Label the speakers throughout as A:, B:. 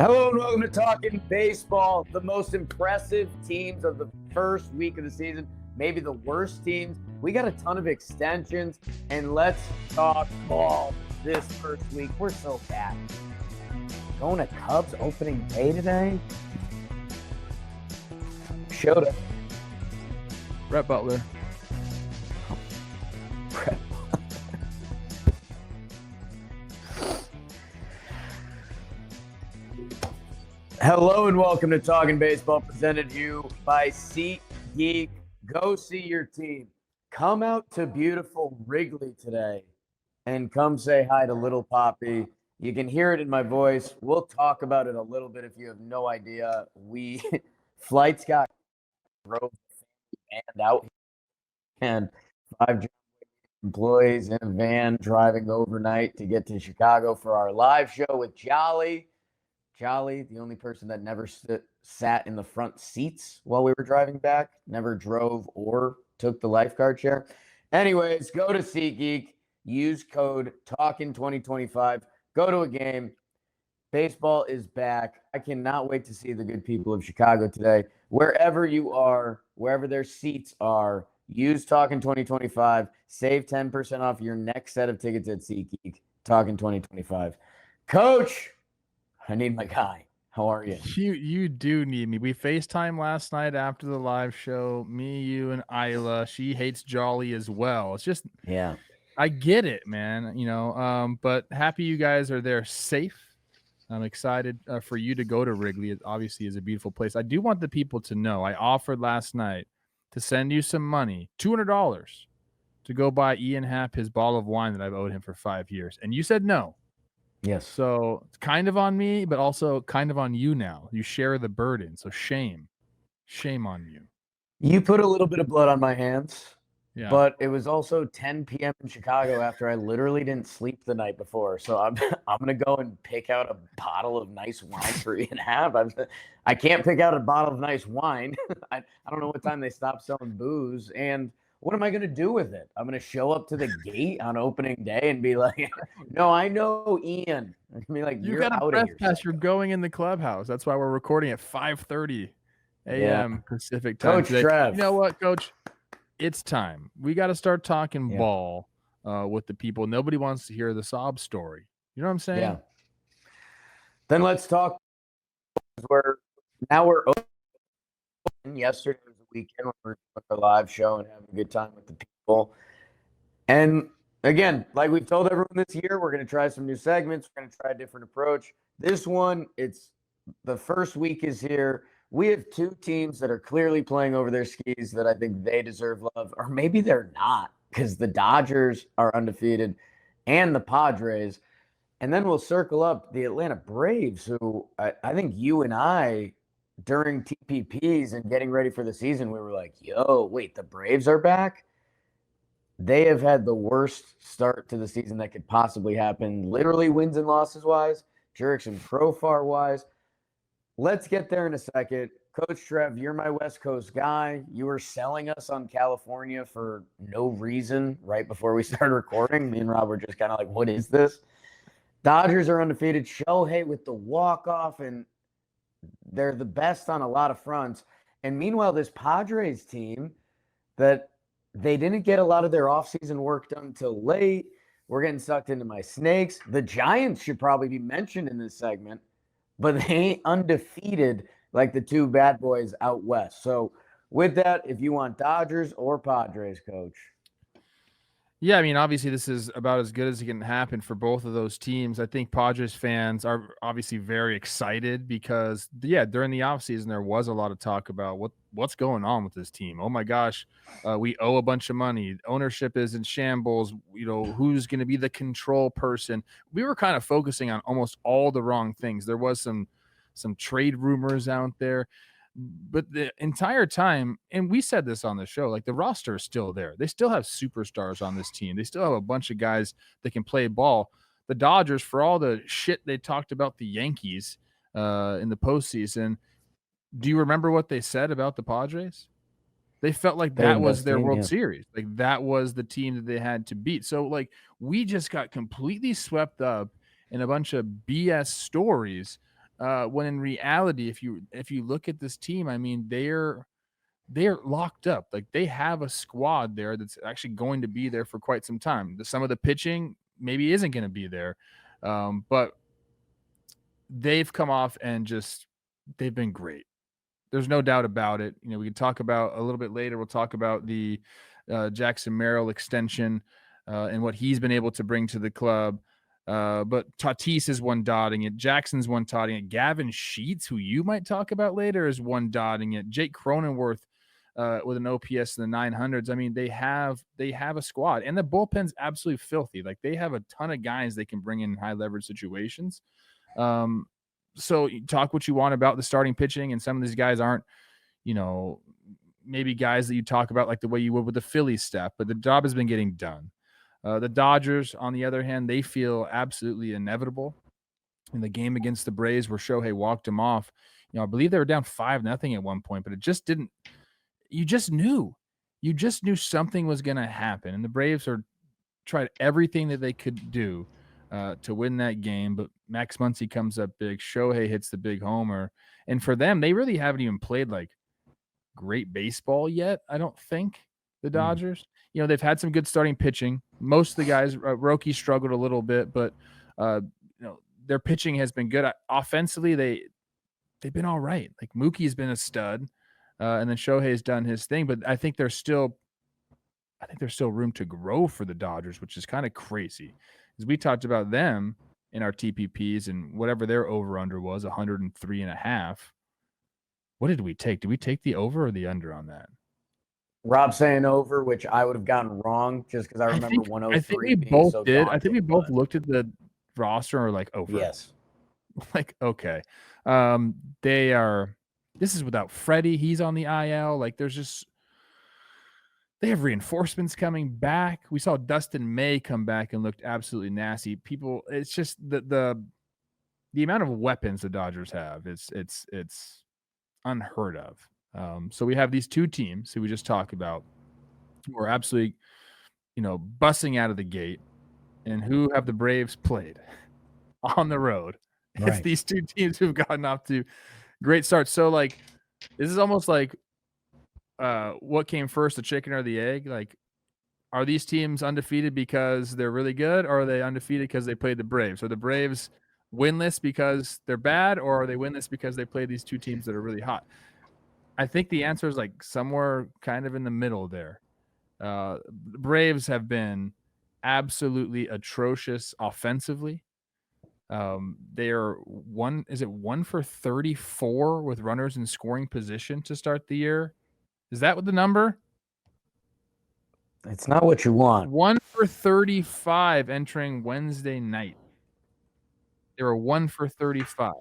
A: Hello and welcome to Talkin Baseball, the most impressive teams of the first week of the season, maybe the worst teams. We got a ton of extensions, and let's talk ball this first week. We're so bad. Going to Cubs opening day today? Shota.
B: Brett Butler.
A: Brett. Hello and welcome to Talkin Baseball, presented to you by SeatGeek. Go see your team. Come out to beautiful Wrigley today and come say hi to Little Poppy. You can hear it in my voice. We'll talk about it a little bit if you have no idea. Flights got drove and out, and 5 employees in a van driving overnight to get to Chicago for our live show with Jolly. Jolly, the only person that never sat in the front seats while we were driving back, never drove or took the lifeguard chair. Anyways, go to SeatGeek, use code TALKIN2025, go to a game. Baseball is back. I cannot wait to see the good people of Chicago today. Wherever you are, wherever their seats are, use TALKIN2025. Save 10% off your next set of tickets at SeatGeek. TALKIN2025. Coach, I need my guy. How are you?
B: You do need me. We FaceTime last night after the live show. Me, you, and Isla. She hates Jolly as well. It's just,
A: yeah,
B: I get it, man. But happy you guys are there safe. I'm excited for you to go to Wrigley. It obviously is a beautiful place. I do want the people to know I offered last night to send you some money, $200, to go buy Ian Happ his bottle of wine that I've owed him for 5 years. And you said no.
A: Yes.
B: So it's kind of on me, but also kind of on you now. You share the burden. So shame on you.
A: You put a little bit of blood on my hands,
B: Yeah.
A: But it was also 10 p.m. in Chicago after I literally didn't sleep the night before. So I'm going to go and pick out a bottle of nice wine for Ian Happ. I can't pick out a bottle of nice wine. I don't know what time they stopped selling booze. And what am I going to do with it? I'm going to show up to the gate on opening day and be like, no, I know Ian. And be like,
B: you got a press pass. You're going in the clubhouse. That's why we're recording at 5:30 a.m. Pacific time.
A: Coach
B: today.
A: Trev.
B: You know what, Coach? It's time. We got to start talking ball with the people. Nobody wants to hear the sob story. You know what I'm saying?
A: Yeah. Then let's talk. Now we're open. Yesterday was the weekend when we were doing our live show and having a good time with the people. And again, like we've told everyone this year, we're going to try some new segments. We're going to try a different approach. This one, it's the first week is here. We have two teams that are clearly playing over their skis that I think they deserve love, or maybe they're not, because the Dodgers are undefeated and the Padres. And then we'll circle up the Atlanta Braves, who I think you and I, during TPPs and getting ready for the season, we were like, yo, wait, the Braves are back? They have had the worst start to the season that could possibly happen, literally wins and losses wise, Jurickson Profar wise. Let's get there in a second. Coach Trev, you're my West Coast guy. You were selling us on California for no reason right before we started recording. Me and Rob were just kind of like, what is this? Dodgers are undefeated. Shohei with the walk-off, and they're the best on a lot of fronts. And meanwhile, this Padres team that they didn't get a lot of their offseason work done till late. We're getting sucked into my snakes. The Giants should probably be mentioned in this segment, but they ain't undefeated like the two bad boys out west. So with that, if you want Dodgers or Padres, Coach.
B: Yeah, I mean, obviously this is about as good as it can happen for both of those teams. I think Padres fans are obviously very excited because, during the offseason, there was a lot of talk about what's going on with this team. Oh, my gosh, we owe a bunch of money. Ownership is in shambles. Who's going to be the control person? We were kind of focusing on almost all the wrong things. There was some trade rumors out there. But the entire time, and we said this on the show, like the roster is still there. They still have superstars on this team. They still have a bunch of guys that can play ball. The Dodgers, for all the shit they talked about the Yankees in the postseason, do you remember what they said about the Padres? They felt like that was their World Series. Like that was the team that they had to beat. So like we just got completely swept up in a bunch of BS stories when in reality, if you look at this team, I mean, they're locked up. Like they have a squad there that's actually going to be there for quite some time. Some of the pitching maybe isn't going to be there, but they've come off and just they've been great. There's no doubt about it. You know, we can talk about a little bit later. We'll talk about the Jackson Merrill extension and what he's been able to bring to the club. But Tatis is one dotting it. Jackson's one dotting it. Gavin Sheets, who you might talk about later, is one dotting it. Jake Cronenworth with an OPS in the 900s. I mean, they have a squad, and the bullpen's absolutely filthy. Like they have a ton of guys they can bring in high leverage situations. So you talk what you want about the starting pitching, and some of these guys aren't, maybe guys that you talk about like the way you would with the Phillies staff, but the job has been getting done. The Dodgers, on the other hand, they feel absolutely inevitable. In the game against the Braves where Shohei walked him off, I believe they were down 5-0 at one point, but it just didn't. You just knew something was going to happen, and the Braves tried everything that they could do to win that game, but Max Muncy comes up big. Shohei hits the big homer, and for them, they really haven't even played like great baseball yet. I don't think the Dodgers. They've had some good starting pitching. Most of the guys, Roki struggled a little bit, but their pitching has been good. Offensively, they've been all right. Like Mookie's been a stud, and then Shohei's done his thing. But I think there's still room to grow for the Dodgers, which is kind of crazy. Because we talked about them in our TPPs and whatever their over-under was, 103.5. What did we take? Did we take the over or the under on that?
A: Rob saying over, which I would have gotten wrong just because I remember 103.
B: I think we both so did. I think we both looked at the roster and were like, over.
A: Yes.
B: Like, okay. They are – this is without Freddie. He's on the IL. Like, there's just – they have reinforcements coming back. We saw Dustin May come back and looked absolutely nasty. People, it's just the amount of weapons the Dodgers have. It's unheard of. So we have these two teams who we just talked about who are absolutely, bussing out of the gate. And who have the Braves played on the road? Right. It's these two teams who've gotten off to great starts. So, like, this is almost like what came first, the chicken or the egg? Like, are these teams undefeated because they're really good, or are they undefeated because they played the Braves? Are the Braves winless because they're bad, or are they winless because they play these two teams that are really hot? I think the answer is like somewhere kind of in the middle there. Braves have been absolutely atrocious offensively. They are 1 for 34 with runners in scoring position to start the year? Is that what the number?
A: It's not what you want.
B: 1 for 35 entering Wednesday night. They were 1 for 35.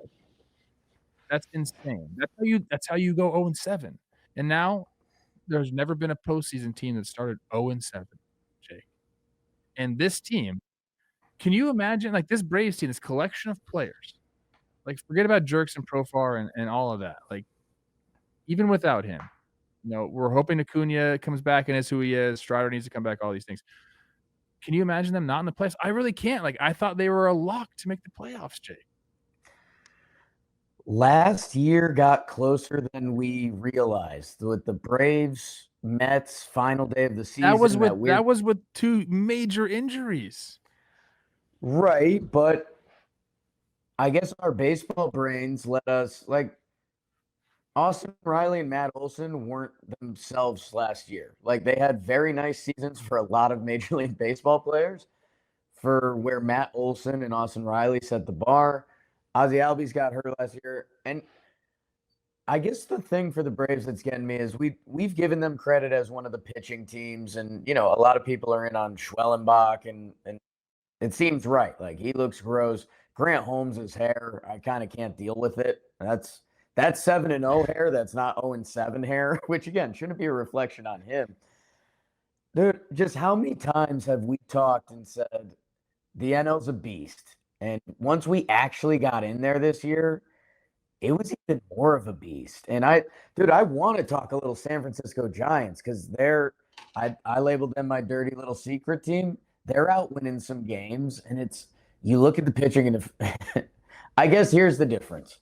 B: That's insane. That's how you go 0-7. And now there's never been a postseason team that started 0-7, Jake. And this team, can you imagine, like, this Braves team, this collection of players, like, forget about Jerks and Profar and all of that. Like, even without him, we're hoping Acuna comes back and is who he is. Strider needs to come back, all these things. Can you imagine them not in the playoffs? I really can't. Like, I thought they were a lock to make the playoffs, Jake.
A: Last year got closer than we realized with the Braves Mets final day of the season.
B: That was with two major injuries.
A: Right, but I guess our baseball brains let us, like, Austin Riley and Matt Olson weren't themselves last year. Like, they had very nice seasons for a lot of Major League Baseball players for where Matt Olson and Austin Riley set the bar. Ozzie Albies got hurt last year. And I guess the thing for the Braves that's getting me is we've given them credit as one of the pitching teams. And, a lot of people are in on Schwellenbach, and it seems right. Like, he looks gross. Grant Holmes' hair, I kind of can't deal with it. That's 7-0 hair. That's not 0-7 hair, which, again, shouldn't be a reflection on him. Dude, just how many times have we talked and said the NL's a beast? And once we actually got in there this year, it was even more of a beast. And I want to talk a little San Francisco Giants because I labeled them my dirty little secret team. They're out winning some games, and you look at the pitching, and I guess here's the difference.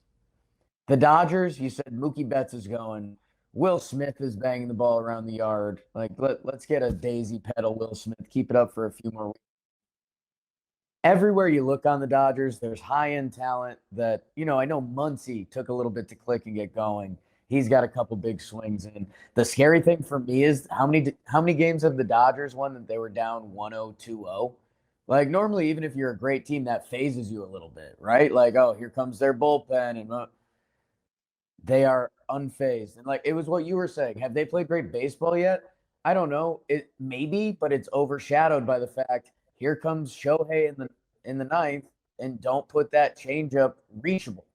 A: The Dodgers, you said Mookie Betts is going. Will Smith is banging the ball around the yard. Like, let's get a daisy pedal Will Smith. Keep it up for a few more weeks. Everywhere you look on the Dodgers, there's high-end talent that, I know Muncy took a little bit to click and get going. He's got a couple big swings in. The scary thing for me is how many games have the Dodgers won that they were down 1-0, 2-0? Like, normally, even if you're a great team, that phases you a little bit, right? Like, oh, here comes their bullpen, and they are unfazed. And like, it was what you were saying. Have they played great baseball yet? I don't know. It maybe, but it's overshadowed by the fact here comes Shohei in the ninth, and don't put that changeup reachable.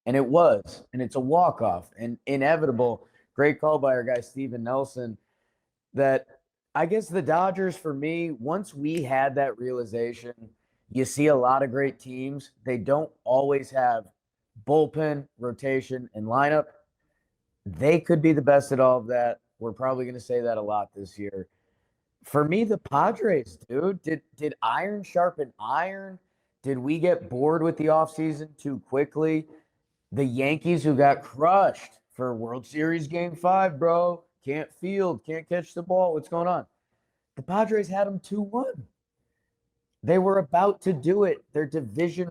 A: And it was, and it's a walk-off and inevitable. Great call by our guy Steven Nelson. That I guess the Dodgers, for me, once we had that realization, you see a lot of great teams. They don't always have bullpen, rotation, and lineup. They could be the best at all of that. We're probably going to say that a lot this year. For me, the Padres, dude, did iron sharpen iron? Did we get bored with the offseason too quickly? The Yankees, who got crushed for World Series Game 5, bro. Can't field, can't catch the ball. What's going on? The Padres had them 2-1. They were about to do it. Their division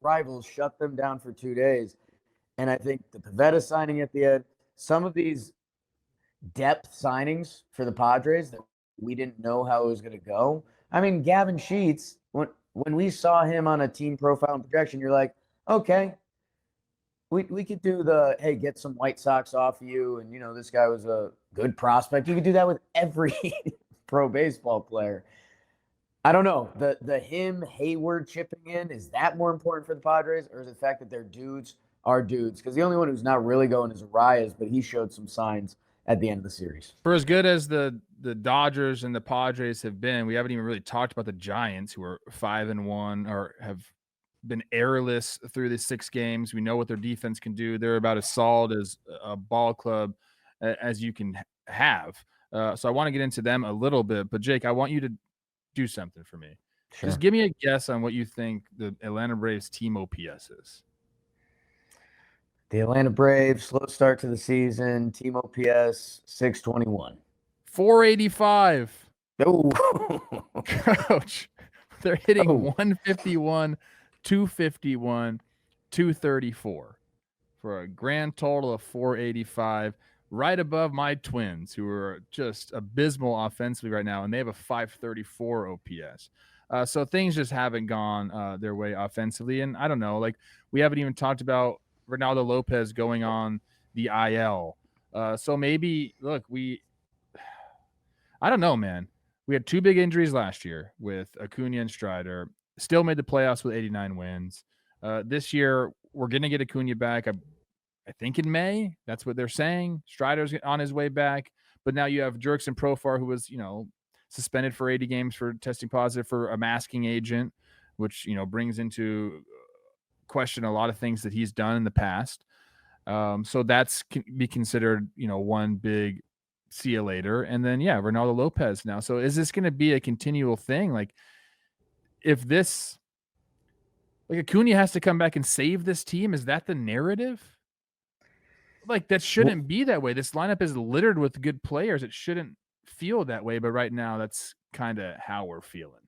A: rivals shut them down for 2 days. And I think the Pivetta signing at the end, some of these depth signings for the Padres that we didn't know how it was going to go. I mean, Gavin Sheets, when we saw him on a team profile and projection, you're like, okay, we could do the, hey, get some White Sox off of you. And, this guy was a good prospect. You could do that with every pro baseball player. I don't know. The Hayward chipping in, is that more important for the Padres, or is it the fact that their dudes are dudes? Because the only one who's not really going is Arias, but he showed some signs at the end of the series.
B: For as good as the Dodgers and the Padres have been, we haven't even really talked about the Giants, who are 5-1 or have been airless through the 6 games. We know what their defense can do. They're about as solid as a ball club as you can have. So I want to get into them a little bit. But, Jake, I want you to do something for me. Sure. Just give me a guess on what you think the Atlanta Braves team OPS is.
A: The Atlanta Braves, slow start to the season, team OPS 621.
B: 485.
A: Oh,
B: Coach, they're hitting 151, 251, 234 for a grand total of 485, right above my Twins, who are just abysmal offensively right now, and they have a 534 OPS. So things just haven't gone their way offensively. And I don't know, like, we haven't even talked about Ronaldo Lopez going on the IL. So maybe, look, I don't know, man. We had 2 big injuries last year with Acuna and Strider. Still made the playoffs with 89 wins. This year, we're going to get Acuna back, I think, in May. That's what they're saying. Strider's on his way back. But now you have Jurickson Profar, who was, suspended for 80 games for testing positive for a masking agent, which, brings into question a lot of things that he's done in the past. So that's can be considered, one big see you later. And then, Ronaldo Lopez now. So is this going to be a continual thing? Like, if this, like, Acuna has to come back and save this team, is that the narrative? Like, that shouldn't be that way. This lineup is littered with good players. It shouldn't feel that way. But right now, that's kind of how we're feeling.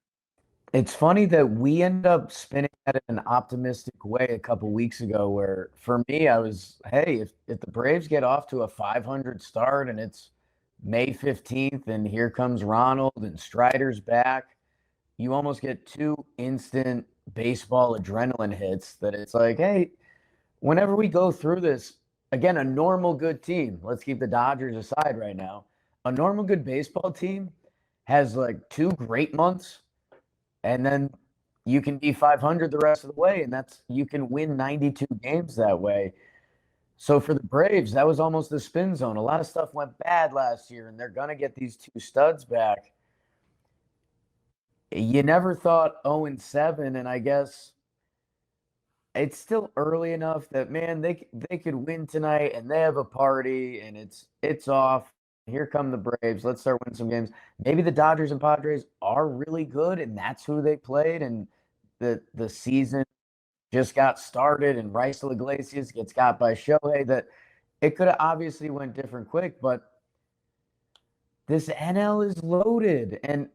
A: It's funny that we end up spinning that in an optimistic way a couple weeks ago, where for me, I was, hey, if the Braves get off to a 500 start and it's May 15th and here comes Ronald and Strider's back, you almost get 2 instant baseball adrenaline hits that it's like, hey, whenever we go through this, again, a normal good team, let's keep the Dodgers aside right now, a normal good baseball team has like 2 great months, and then you can be 500 the rest of the way, and you can win 92 games that way. So for the Braves, that was almost the spin zone. A lot of stuff went bad last year, and they're going to get these 2 studs back. You never thought 0-7, and I guess it's still early enough that, man, they could win tonight, and they have a party, and it's off. Here come the Braves. Let's start winning some games. Maybe the Dodgers and Padres are really good, and that's who they played, and the season just got started and Raisel Iglesias gets got by Shohei, that it could have obviously went different quick, but this NL is loaded. And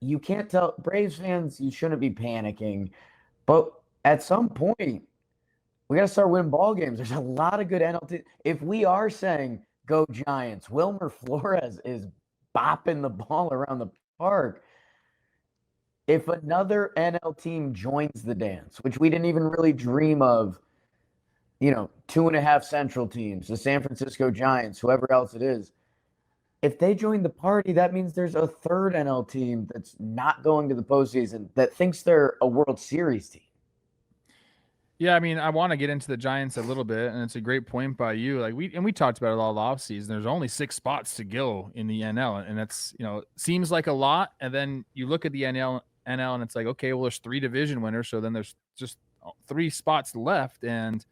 A: you can't tell Braves fans, you shouldn't be panicking. But at some point, we got to start winning ball games. There's a lot of good NL teams. If we are saying go Giants, Wilmer Flores is bopping the ball around the park. If another NL team joins the dance, which we didn't even really dream of, 2.5 Central teams, the San Francisco Giants, whoever else it is, if they join the party, that means there's a third NL team that's not going to the postseason that thinks they're a World Series team.
B: Yeah, I mean, I want to get into the Giants a little bit, and it's a great point by you. Like we talked about it all offseason. There's only 6 spots to go in the NL, and that's seems like a lot. And then you look at the NL, and it's like, okay, well, there's 3 division winners, so then there's just 3 spots left, and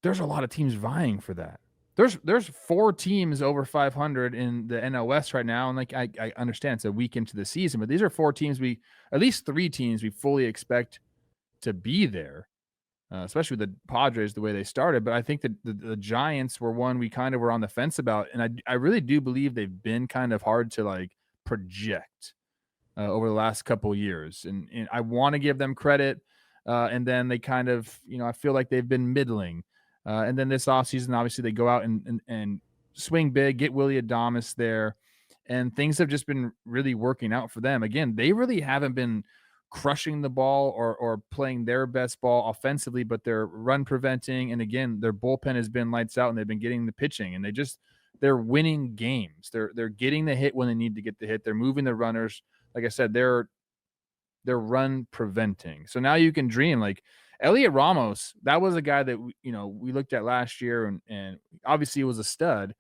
B: there's a lot of teams vying for that. There's 4 teams over 500 in the NL West right now, and like I understand it's a week into the season, but these are 4 teams at least 3 teams we fully expect to be there, especially with the Padres the way they started. But I think that the Giants were one we kind of were on the fence about, and I really do believe they've been kind of hard to like project over the last couple of years, and I want to give them credit. And then they kind of, I feel like they've been middling. And then this offseason, obviously, they go out and swing big, get Willy Adames there, and things have just been really working out for them. Again, they really haven't been crushing the ball or playing their best ball offensively, but they're run preventing. And again, their bullpen has been lights out, and they've been getting the pitching, and they're winning games. They're getting the hit when they need to get the hit. They're moving the runners. Like I said, they're run preventing. So now you can dream like Elliot Ramos. That was a guy that we looked at last year, and obviously it was a stud.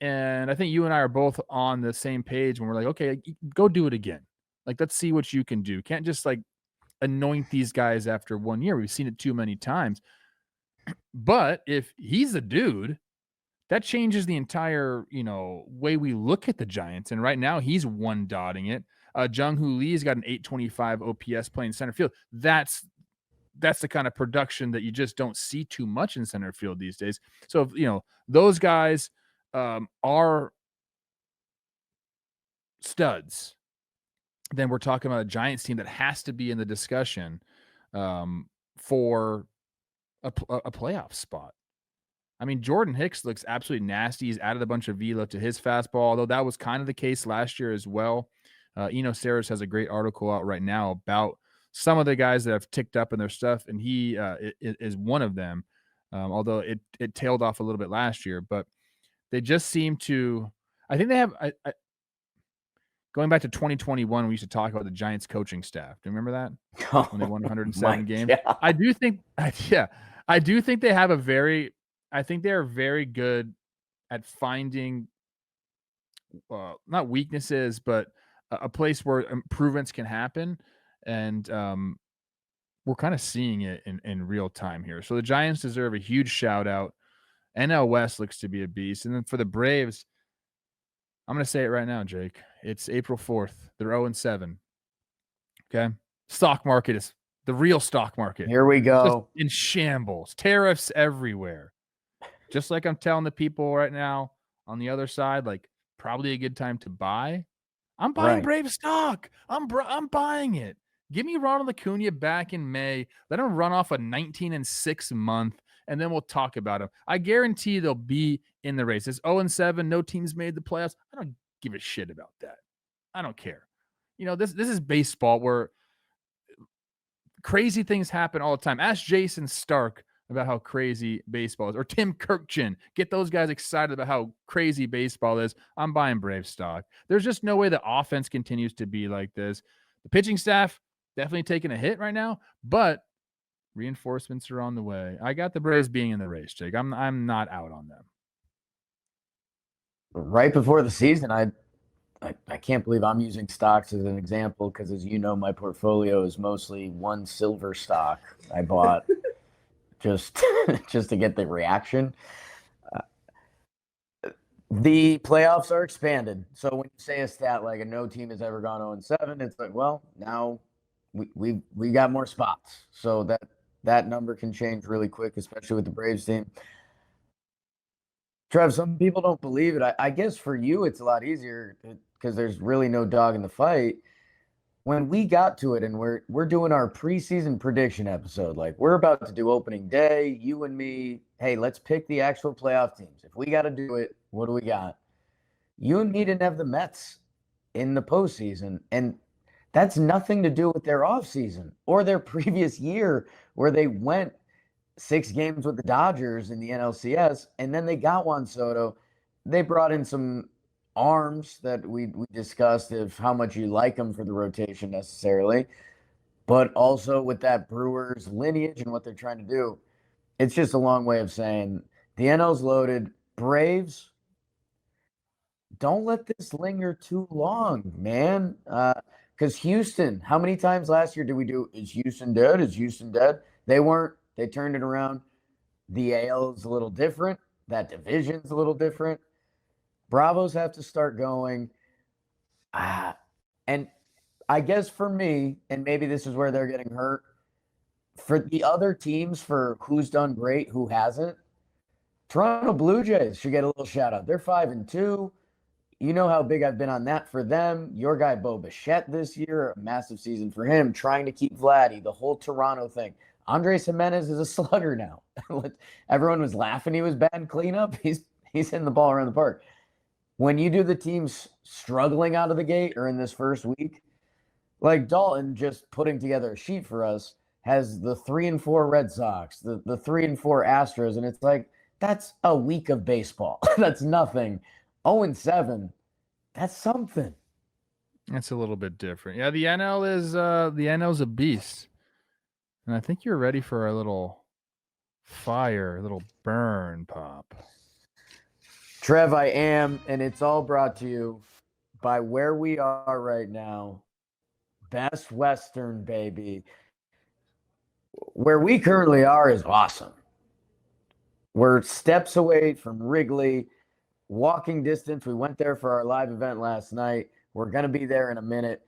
B: And I think you and I are both on the same page when we're like, okay, go do it again. Like, let's see what you can do. Can't just like anoint these guys after 1 year. We've seen it too many times. But if he's a dude, that changes the entire, way we look at the Giants. And right now he's one dotting it. Jung Hoo Lee's got an 825 OPS playing center field. That's the kind of production that you just don't see too much in center field these days. So, if, those guys are studs, then we're talking about a Giants team that has to be in the discussion for a playoff spot. I mean, Jordan Hicks looks absolutely nasty. He's added a bunch of velo to his fastball, although that was kind of the case last year as well. Eno Saris has a great article out right now about some of the guys that have ticked up in their stuff, and he is one of them, although it tailed off a little bit last year. But they just seem to – I think they have going back to 2021, we used to talk about the Giants coaching staff. Do you remember that? When they won 107 games?
A: God.
B: I do think they have I think they are very good at finding not weaknesses, but a place where improvements can happen. And we're kind of seeing it in real time here. So the Giants deserve a huge shout out. NL West looks to be a beast. And then for the Braves, I'm going to say it right now, Jake. It's April 4th. They're 0-7. Okay. Stock market is the real stock market.
A: Here we go.
B: Just in shambles. Tariffs everywhere. Just like I'm telling the people right now on the other side, like probably a good time to buy. I'm buying Brave stock. I'm buying it. Give me Ronald Acuna back in May. Let him run off a 19-6 month, and then we'll talk about him. I guarantee they'll be in the race. It's 0-7. No teams made the playoffs. I don't give a shit about that. I don't care. This is baseball where crazy things happen all the time. Ask Jason Stark about how crazy baseball is, or Tim Kirkchin. Get those guys excited about how crazy baseball is. I'm buying Brave stock. There's just no way the offense continues to be like this. The pitching staff definitely taking a hit right now, but reinforcements are on the way. I got the Braves being in the race, Jake. I'm not out on them.
A: Right before the season, I can't believe I'm using stocks as an example because, as you know, my portfolio is mostly one silver stock I bought just to get the reaction. The playoffs are expanded. So when you say a stat like no team has ever gone 0-7, it's like, well, now we got more spots, so that number can change really quick, especially with the Braves team. Trev, some people don't believe it. I guess for you it's a lot easier because there's really no dog in the fight. When we got to it and we're doing our preseason prediction episode, like we're about to do opening day, you and me, hey, let's pick the actual playoff teams. If we got to do it, what do we got? You and me didn't have the Mets in the postseason, and that's nothing to do with their offseason or their previous year where they went 6 games with the Dodgers in the NLCS, and then they got Juan Soto. They brought in some arms that we discussed of how much you like them for the rotation necessarily, but also with that Brewers lineage and what they're trying to do. It's just a long way of saying the NL's loaded. Braves, don't let this linger too long, man. Because Houston, how many times last year did we do, is Houston dead? Is Houston dead? They weren't. They turned it around. The AL is a little different. That division's a little different. Bravos have to start going. And I guess for me, and maybe this is where they're getting hurt, for the other teams, for who's done great, who hasn't, Toronto Blue Jays should get a little shout out. They're 5-2. You know how big I've been on that for them. Your guy Bo Bichette this year, a massive season for him, trying to keep Vladdy, the whole Toronto thing. Andres Jimenez is a slugger now. Everyone was laughing he was bad cleanup. He's hitting the ball around the park. When you do the teams struggling out of the gate or in this first week, like Dalton just putting together a sheet for us has the 3-4 Red Sox, the 3-4 Astros, and it's like, that's a week of baseball. That's nothing. 0-7, that's something.
B: That's a little bit different. Yeah, the NL's a beast. And I think you're ready for a little fire, a little burn pop.
A: Trev, I am, and it's all brought to you by where we are right now. Best Western, baby. Where we currently are is awesome. We're steps away from Wrigley, walking distance. We went there for our live event last night. We're going to be there in a minute.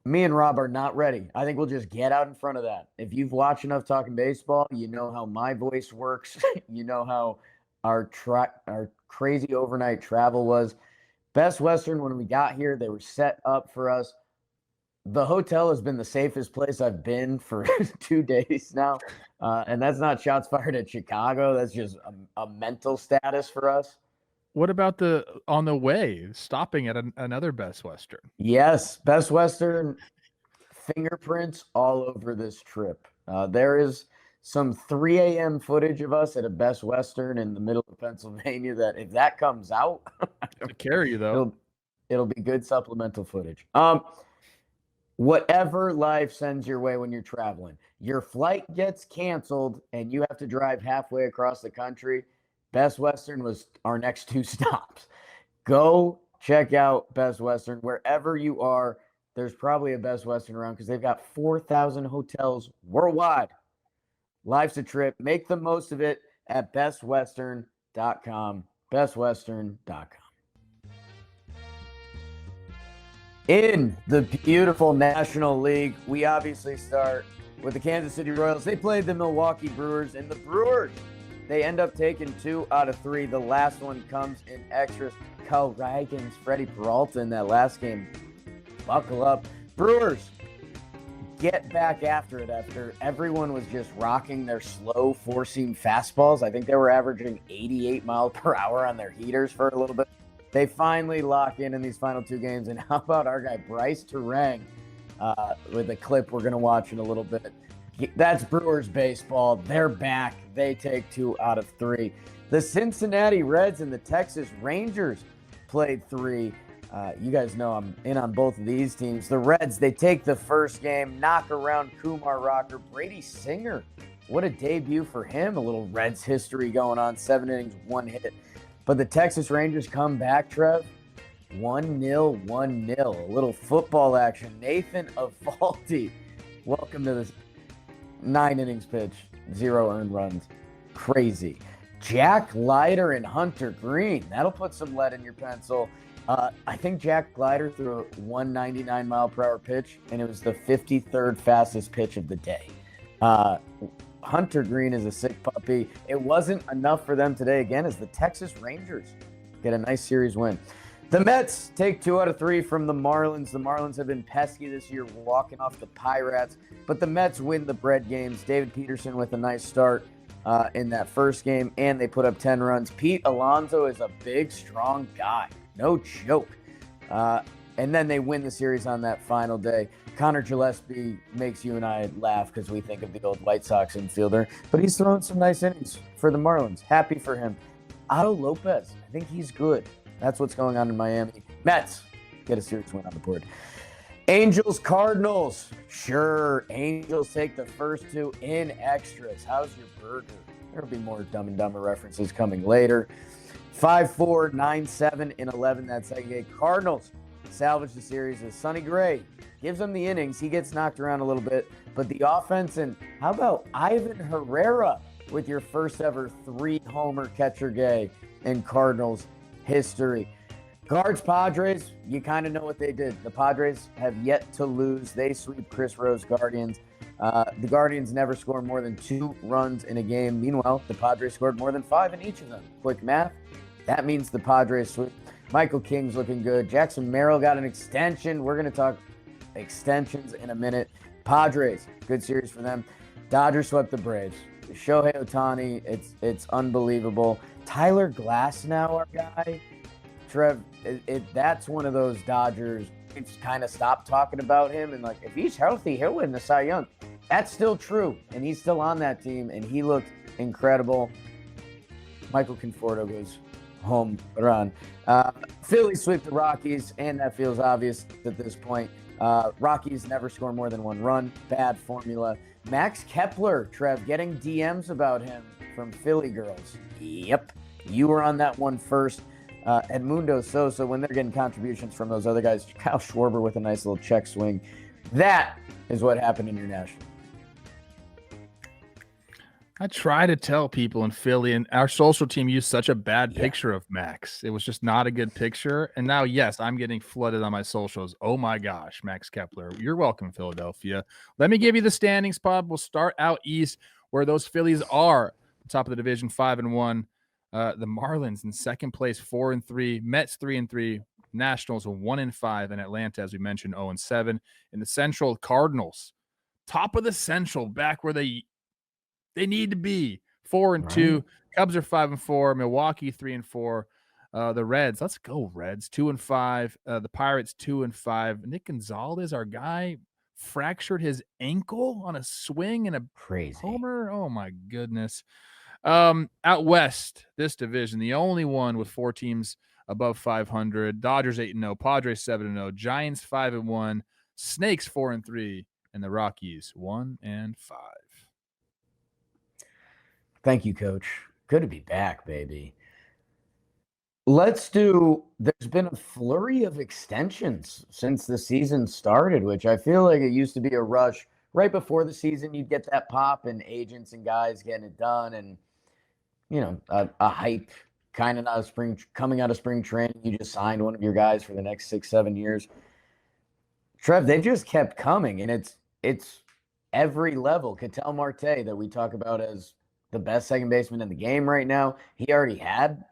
A: Me and Rob are not ready. I think we'll just get out in front of that. If you've watched enough Talking Baseball, you know how my voice works. You know how our crazy overnight travel was. Best Western, when we got here, they were set up for us. The hotel has been the safest place I've been for 2 days now. And that's not shots fired at Chicago. That's just a mental status for us.
B: What about on the way, stopping at another Best Western?
A: Yes, Best Western fingerprints all over this trip. There is some 3 a.m. footage of us at a Best Western in the middle of Pennsylvania that if that comes out,
B: to carry you though,
A: it'll be good supplemental footage. Whatever life sends your way when you're traveling, your flight gets canceled and you have to drive halfway across the country. Best Western was our next 2 stops. Go check out Best Western wherever you are. There's probably a Best Western around because they've got 4,000 hotels worldwide. Life's a trip. Make the most of it at bestwestern.com. Bestwestern.com. In the beautiful National League, we obviously start with the Kansas City Royals. They played the Milwaukee Brewers, and the Brewers, they end up taking 2 out of 3. The last one comes in extras. Kyle Ragans, Freddie Peralta in that last game. Buckle up. Brewers, get back after it after everyone was just rocking their slow four-seam fastballs. I think they were averaging 88 miles per hour on their heaters for a little bit. They finally lock in these final 2 games. And how about our guy Bryce Terang with a clip we're going to watch in a little bit. That's Brewers baseball. They're back. They take 2 out of 3. The Cincinnati Reds and the Texas Rangers played 3. You guys know I'm in on both of these teams. The Reds, they take the first game, knock around Kumar Rocker. Brady Singer, what a debut for him. A little Reds history going on. 7 innings, 1 hit. But the Texas Rangers come back, Trev. 1-0, 1-0. A little football action. Nathan Eovaldi, welcome to this 9 innings pitch, 0 earned runs. Crazy. Jack Leiter and Hunter Green. That'll put some lead in your pencil. I think Jack Glider threw a 199-mile-per-hour pitch, and it was the 53rd fastest pitch of the day. Hunter Green is a sick puppy. It wasn't enough for them today, again, as the Texas Rangers get a nice series win. The Mets take 2 out of 3 from the Marlins. The Marlins have been pesky this year, walking off the Pirates, but the Mets win the bread games. David Peterson with a nice start in that first game, and they put up 10 runs. Pete Alonso is a big, strong guy. No joke. And then they win the series on that final day. Connor Gillespie makes you and I laugh because we think of the old White Sox infielder, but he's throwing some nice innings for the Marlins. Happy for him. Otto Lopez, I think he's good. That's what's going on in Miami. Mets get a series win on the board. Angels, Cardinals. Sure, Angels take the first 2 in extras. How's your burger? There'll be more Dumb and Dumber references coming later. 5-4, 9-7, and 11 that second game. Cardinals salvage the series as Sonny Gray gives them the innings. He gets knocked around a little bit, but the offense, and how about Ivan Herrera with your first ever 3-homer catcher day in Cardinals history. Guards, Padres, you kind of know what they did. The Padres have yet to lose. They sweep Chris Rose Guardians. The Guardians never score more than 2 runs in a game. Meanwhile, the Padres scored more than 5 in each of them. Quick math, that means the Padres sweep. Michael King's looking good. Jackson Merrill got an extension. We're going to talk extensions in a minute. Padres, good series for them. Dodgers swept the Braves. Shohei Ohtani, it's unbelievable. Tyler Glasnow, our guy. Trev, that's one of those Dodgers. It's kind of stopped talking about him, and like, if he's healthy, he'll win the Cy Young. That's still true, and he's still on that team, and he looked incredible. Michael Conforto goes home run. Phillies sweep the Rockies, and that feels obvious at this point. Rockies never score more than 1 run. Bad formula. Max Kepler, Trev, getting DMs about him from Philly girls. Yep, you were on that one first. Edmundo Sosa, when they're getting contributions from those other guys. Kyle Schwarber with a nice little check swing. That is what happened internationally.
B: I try to tell people in Philly, and our social team used such a bad picture of Max. It was just not a good picture. And now, yes, I'm getting flooded on my socials. Oh my gosh, Max Kepler. You're welcome, Philadelphia. Let me give you the standings, Bob. We'll start out east where those Phillies are. Top of the division, 5-1. The Marlins in second place, 4-3. Mets 3-3. Nationals 1-5, and Atlanta, as we mentioned, 0-7. In the Central, Cardinals, top of the Central, back where they need to be, 4-2. Right. Cubs are 5-4. Milwaukee 3-4. The Reds, let's go Reds, 2-5. The Pirates 2-5. Nick Gonzalez, our guy, fractured his ankle on a swing and a homer. Oh my goodness. Out west, this division, the only one with 4 teams above 500. Dodgers 8-0, Padres 7-0, Giants 5-1, Snakes 4-3, and the Rockies 1-5.
A: Thank you, Coach. Good to be back, baby. There's been a flurry of extensions since the season started, which I feel like it used to be a rush. Right before the season, you'd get that pop and agents and guys getting it done, and a hype kind of coming out of spring training. You just signed one of your guys for the next 6-7 years. Trev, they've just kept coming, and it's every level. Ketel Marte, that we talk about as the best second baseman in the game right now, he already had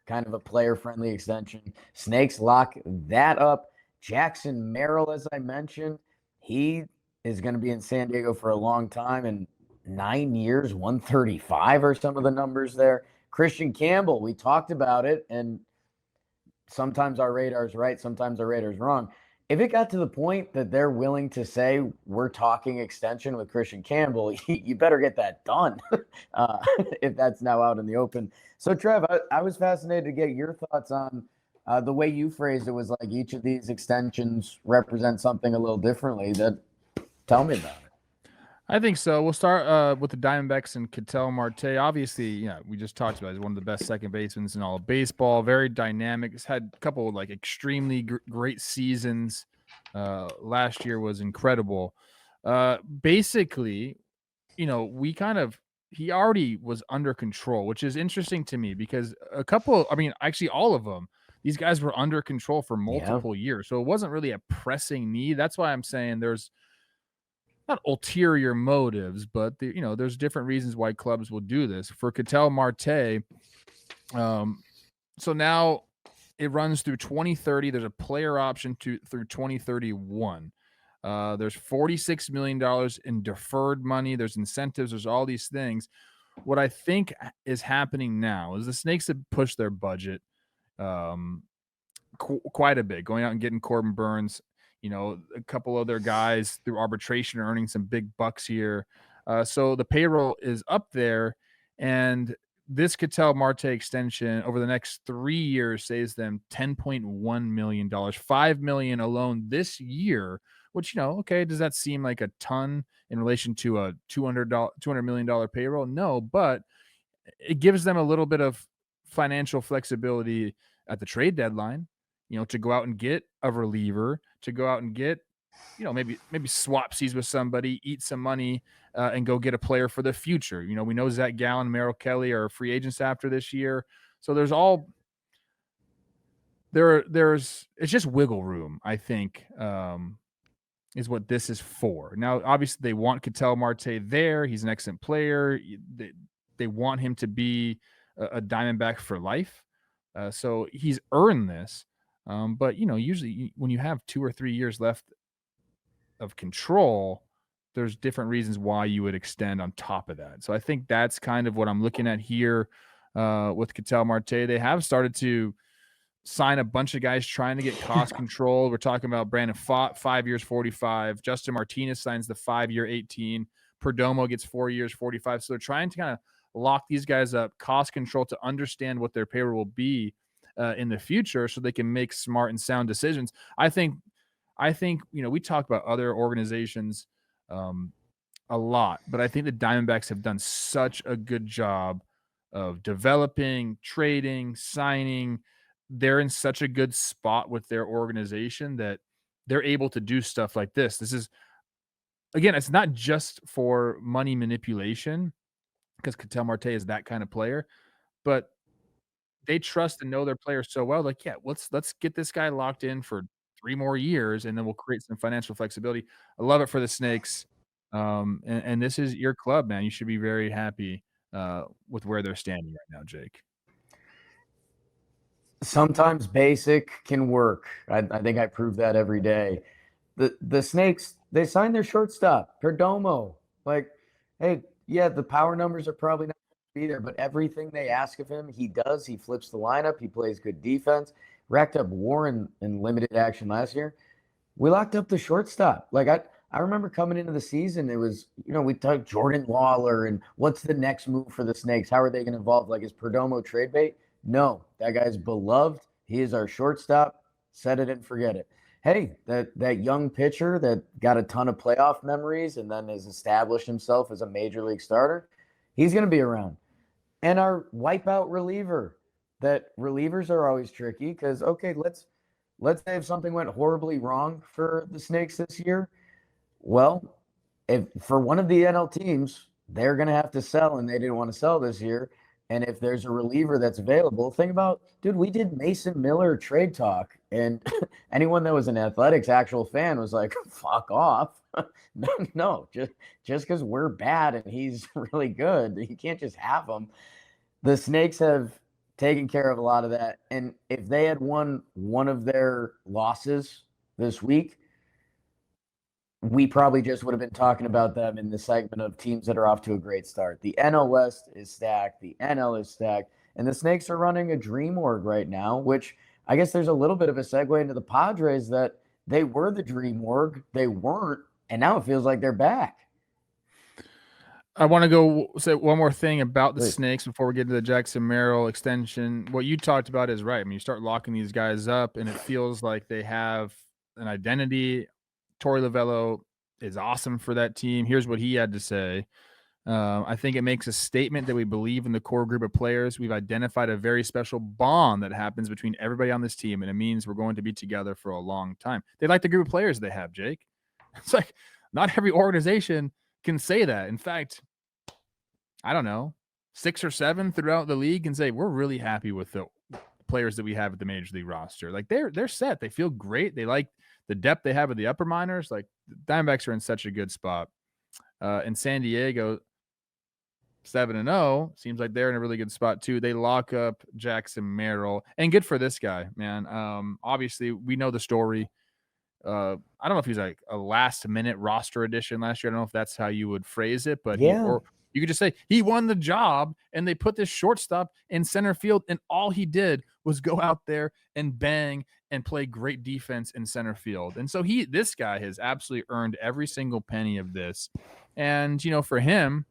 A: kind of a player-friendly extension. Snakes lock that up. Jackson Merrill, as I mentioned, he is going to be in San Diego for a long time, and 9 years, 135 are some of the numbers there. Christian Campbell, we talked about it, and sometimes our radar's right, sometimes our radar's wrong. If it got to the point that they're willing to say we're talking extension with Christian Campbell, you better get that done if that's now out in the open. So, Trev, I was fascinated to get your thoughts on the way you phrased it. Was like each of these extensions represent something a little differently. Tell me about it.
B: I think so. We'll start with the Diamondbacks and Ketel Marte. Obviously, we just talked about it. He's one of the best second basemen in all of baseball. Very dynamic. He's had a couple of extremely great seasons. Last year was incredible. Basically, he already was under control, which is interesting to me because actually all of them, these guys were under control for multiple years. So it wasn't really a pressing need. That's why I'm saying there's not ulterior motives, but there's different reasons why clubs will do this. For Ketel Marte, so now it runs through 2030. There's a player option through 2031. There's $46 million in deferred money. There's incentives. There's all these things. What I think is happening now is the Snakes have pushed their budget quite a bit, going out and getting Corbin Burns, a couple other guys through arbitration are earning some big bucks here. So the payroll is up there, and this Ketel Marte extension over the next 3 years saves them $10.1 million, $5 million alone this year, which, okay, does that seem like a ton in relation to a $200 million payroll? No, but it gives them a little bit of financial flexibility at the trade deadline, to go out and get a reliever, to go out and get, maybe swapsies with somebody, eat some money, and go get a player for the future. We know Zach Gallen, Merrill Kelly are free agents after this year. So there's it's just wiggle room, I think, is what this is for. Now, obviously, they want Ketel Marte there. He's an excellent player. They want him to be a Diamondback for life. So he's earned this. But, usually when you have 2 or 3 years left of control, there's different reasons why you would extend on top of that. So I think that's kind of what I'm looking at here with Ketel Marte. They have started to sign a bunch of guys trying to get cost control. We're talking about Brandon Pfaadt, 5 years, 45. Justin Martinez signs the 5-year, 18. Perdomo gets 4 years, 45. So they're trying to kind of lock these guys up, cost control, to understand what their payroll will be in the future, so they can make smart and sound decisions. I think we talk about other organizations a lot, but I think the Diamondbacks have done such a good job of developing, trading, signing. They're in such a good spot with their organization that they're able to do stuff like this. This is, again, it's not just for money manipulation, because Ketel Marte is that kind of player, but they trust and know their players so well. Like, yeah, let's get this guy locked in for 3 more years, and then we'll create some financial flexibility. I love it for the Snakes. And this is your club, man. You should be very happy with where they're standing right now, Jake.
A: Sometimes basic can work. I think I prove that every day. The Snakes, they signed their shortstop, Perdomo. Like, hey, yeah, the power numbers are probably not going to be there, but everything they ask of him, he does. He flips the lineup. He plays good defense. Racked up WAR in limited action last year. We locked up the shortstop. Like, I remember coming into the season, it was, we talked Jordan Lawler and what's the next move for the Snakes? How are they going to evolve? Like, is Perdomo trade bait? No, that guy's beloved. He is our shortstop. Set it and forget it. Hey, that young pitcher that got a ton of playoff memories and then has established himself as a major league starter, he's going to be around. And our wipeout reliever, that relievers are always tricky because, okay, let's say if something went horribly wrong for the Snakes this year, well, if for one of the NL teams, they're going to have to sell, and they didn't want to sell this year. And if there's a reliever that's available, think about, dude, we did Mason Miller trade talk, and anyone that was an Athletics actual fan was like, fuck off. No, just because we're bad and he's really good, you can't just have him. The Snakes have taken care of a lot of that. And if they had won one of their losses this week, we probably just would have been talking about them in the segment of teams that are off to a great start. The NL West is stacked. The NL is stacked. And the Snakes are running a dream org right now, which I guess there's a little bit of a segue into the Padres, that they were the dream org. They weren't. And now it feels like they're back.
B: I want to go say one more thing about the Snakes before we get to the Jackson Merrill extension. What you talked about is right. I mean, you start locking these guys up, and it feels like they have an identity. Torey Lovullo is awesome for that team. Here's what he had to say. I think it makes a statement that we believe in the core group of players. We've identified a very special bond that happens between everybody on this team, and it means we're going to be together for a long time. They like the group of players they have, Jake. It's like not every organization can say that. In fact, I don't know, 6 or 7 throughout the league can say we're really happy with the players that we have at the major league roster. Like they're set. They feel great. They like the depth they have with the upper minors. Like the Diamondbacks are in such a good spot. In San Diego, 7-0 seems like they're in a really good spot too. They lock up Jackson Merrill, and good for this guy, man. Obviously we know the story. I don't know if he's like a last minute roster addition last year. I don't know if that's how you would phrase it, but or you could just say he won the job and they put this shortstop in center field and all he did was go out there and bang and play great defense in center field. And so this guy has absolutely earned every single penny of this. And, for him,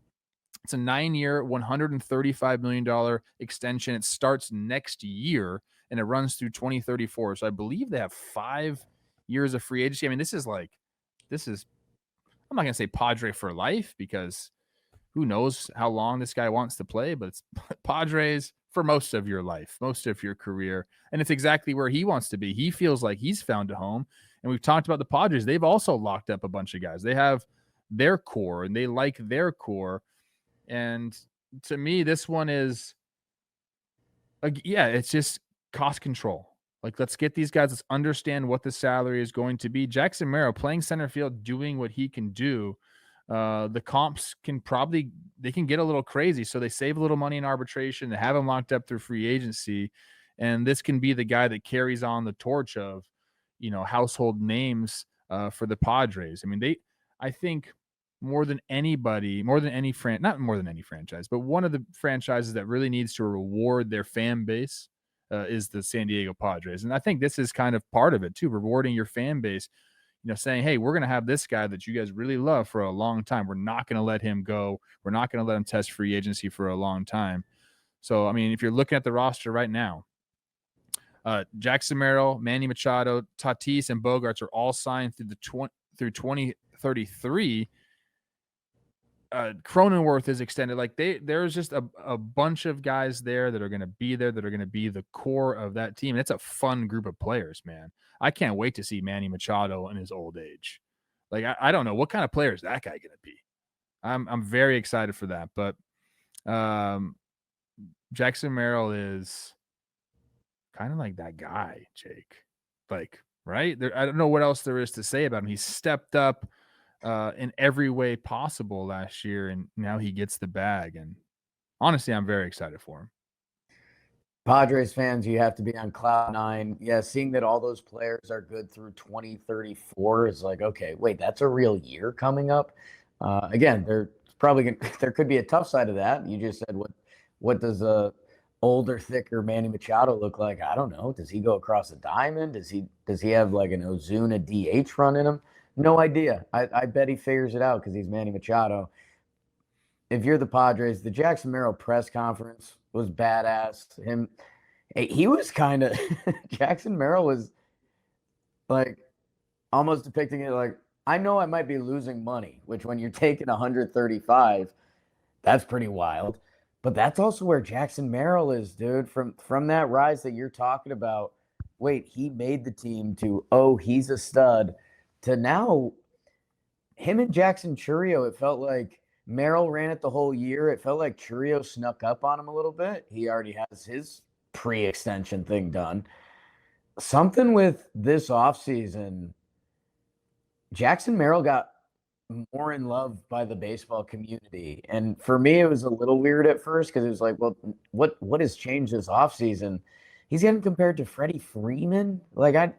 B: it's a 9-year, $135 million extension. It starts next year and it runs through 2034. So I believe they have 5 years of free agency. I mean, this is I'm not going to say Padre for life because who knows how long this guy wants to play, but it's Padres for most of your life, most of your career. And it's exactly where he wants to be. He feels like he's found a home. And we've talked about the Padres. They've also locked up a bunch of guys. They have their core and they like their core. And to me, this one is, it's just cost control. Like, let's get these guys. Let's understand what the salary is going to be. Jackson Merrill playing center field, doing what he can do. The comps can get a little crazy. So they save a little money in arbitration. They have him locked up through free agency. And this can be the guy that carries on the torch of, household names for the Padres. I mean, I think more than any franchise, but one of the franchises that really needs to reward their fan base is the San Diego Padres. And I think this is kind of part of it too, rewarding your fan base, saying, hey, we're going to have this guy that you guys really love for a long time. We're not going to let him go. We're not going to let him test free agency for a long time. So, I mean, if you're looking at the roster right now, Jackson Merrill, Manny Machado, Tatis, and Bogarts are all signed through 2033. Cronenworth is extended. Like there's just a bunch of guys there that are going to be there, that are going to be the core of that team. And it's a fun group of players, man. I can't wait to see Manny Machado in his old age. Like, I don't know what kind of player is that guy going to be. I'm very excited for that. But Jackson Merrill is kind of like that guy, Jake. Like, right? I don't know what else there is to say about him. He stepped up in every way possible last year, and now he gets the bag. And honestly, I'm very excited for him.
A: Padres fans, you have to be on cloud nine. Yeah, seeing that all those players are good through 2034 is like, okay, wait, that's a real year coming up. Again, there could be a tough side of that. You just said, what does a older, thicker Manny Machado look like? I don't know. Does he go across a diamond? Does he have like an Ozuna DH run in him? No idea. I bet he figures it out because he's Manny Machado. If you're the Padres, the Jackson Merrill press conference was badass. He was kind of Jackson Merrill was like almost depicting it like, I know I might be losing money, which when you're taking 135, that's pretty wild. But that's also where Jackson Merrill is, dude. From that rise that you're talking about, wait, he made the team to, he's a stud, to now him and Jackson Chourio, it felt like Merrill ran it the whole year. It felt like Chourio snuck up on him a little bit. He already has his pre-extension thing done. Something with this offseason, Jackson Merrill got more in love by the baseball community. And for me, it was a little weird at first because it was like, well, what has changed this offseason? He's getting compared to Freddie Freeman. Like, I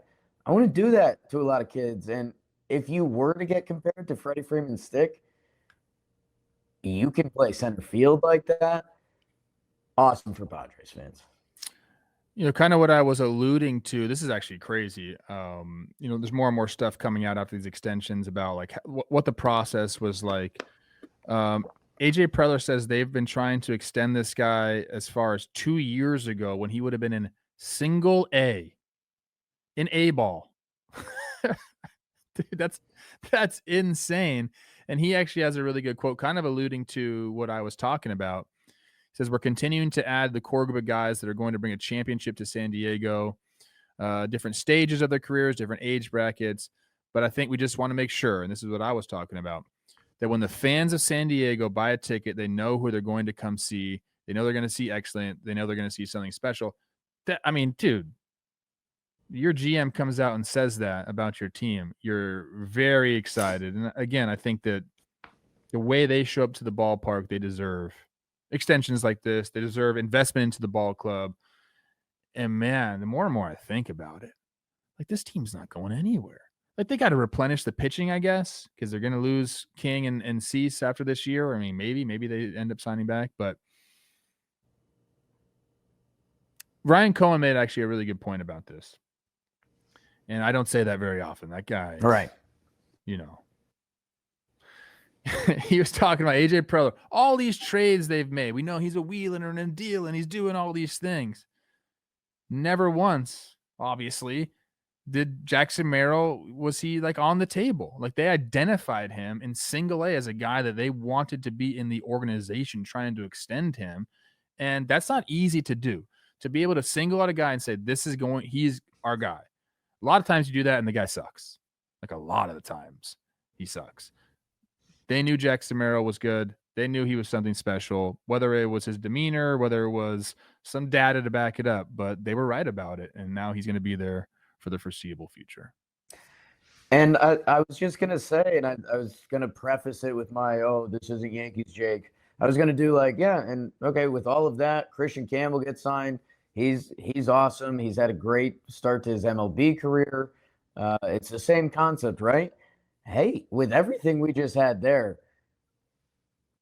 A: want to do that to a lot of kids. And if you were to get compared to Freddie Freeman's stick, you can play center field like that. Awesome for Padres fans.
B: Kind of what I was alluding to. This is actually crazy. There's more and more stuff coming out after these extensions about like what the process was like. AJ Preller says they've been trying to extend this guy as far as 2 years ago when he would have been in single A, in A ball. Dude, that's insane. And he actually has a really good quote, kind of alluding to what I was talking about. He says, we're continuing to add the core group of guys that are going to bring a championship to San Diego, different stages of their careers, different age brackets. But I think we just want to make sure, and this is what I was talking about, that when the fans of San Diego buy a ticket, they know who they're going to come see. They know they're going to see excellent. They know they're going to see something special. I mean, dude, your GM comes out and says that about your team. You're very excited. And again, I think that the way they show up to the ballpark, they deserve extensions like this. They deserve investment into the ball club. And man, the more and more I think about it, like this team's not going anywhere. Like they got to replenish the pitching, I guess, because they're going to lose King and Cease after this year. I mean, maybe they end up signing back, but Ryan Cohen made actually a really good point about this. And I don't say that very often. That guy,
A: Right.
B: You know, he was talking about AJ Preller, all these trades they've made. We know he's a wheeling and a deal and he's doing all these things. Never once, obviously, did Jackson Merrill, was he like on the table? Like they identified him in single A as a guy that they wanted to be in the organization trying to extend him. And that's not easy to do, to be able to single out a guy and say, he's our guy. A lot of times you do that and the guy sucks. Like a lot of the times he sucks. They knew Jackson Merrill was good. They knew he was something special, whether it was his demeanor, whether it was some data to back it up, but they were right about it. And now he's going to be there for the foreseeable future.
A: And I was just going to say, and I was going to preface it with this isn't Yankees, Jake. I was going to do and okay, with all of that, Christian Campbell gets signed. He's awesome. He's had a great start to his MLB career. It's the same concept, right? Hey, with everything we just had there,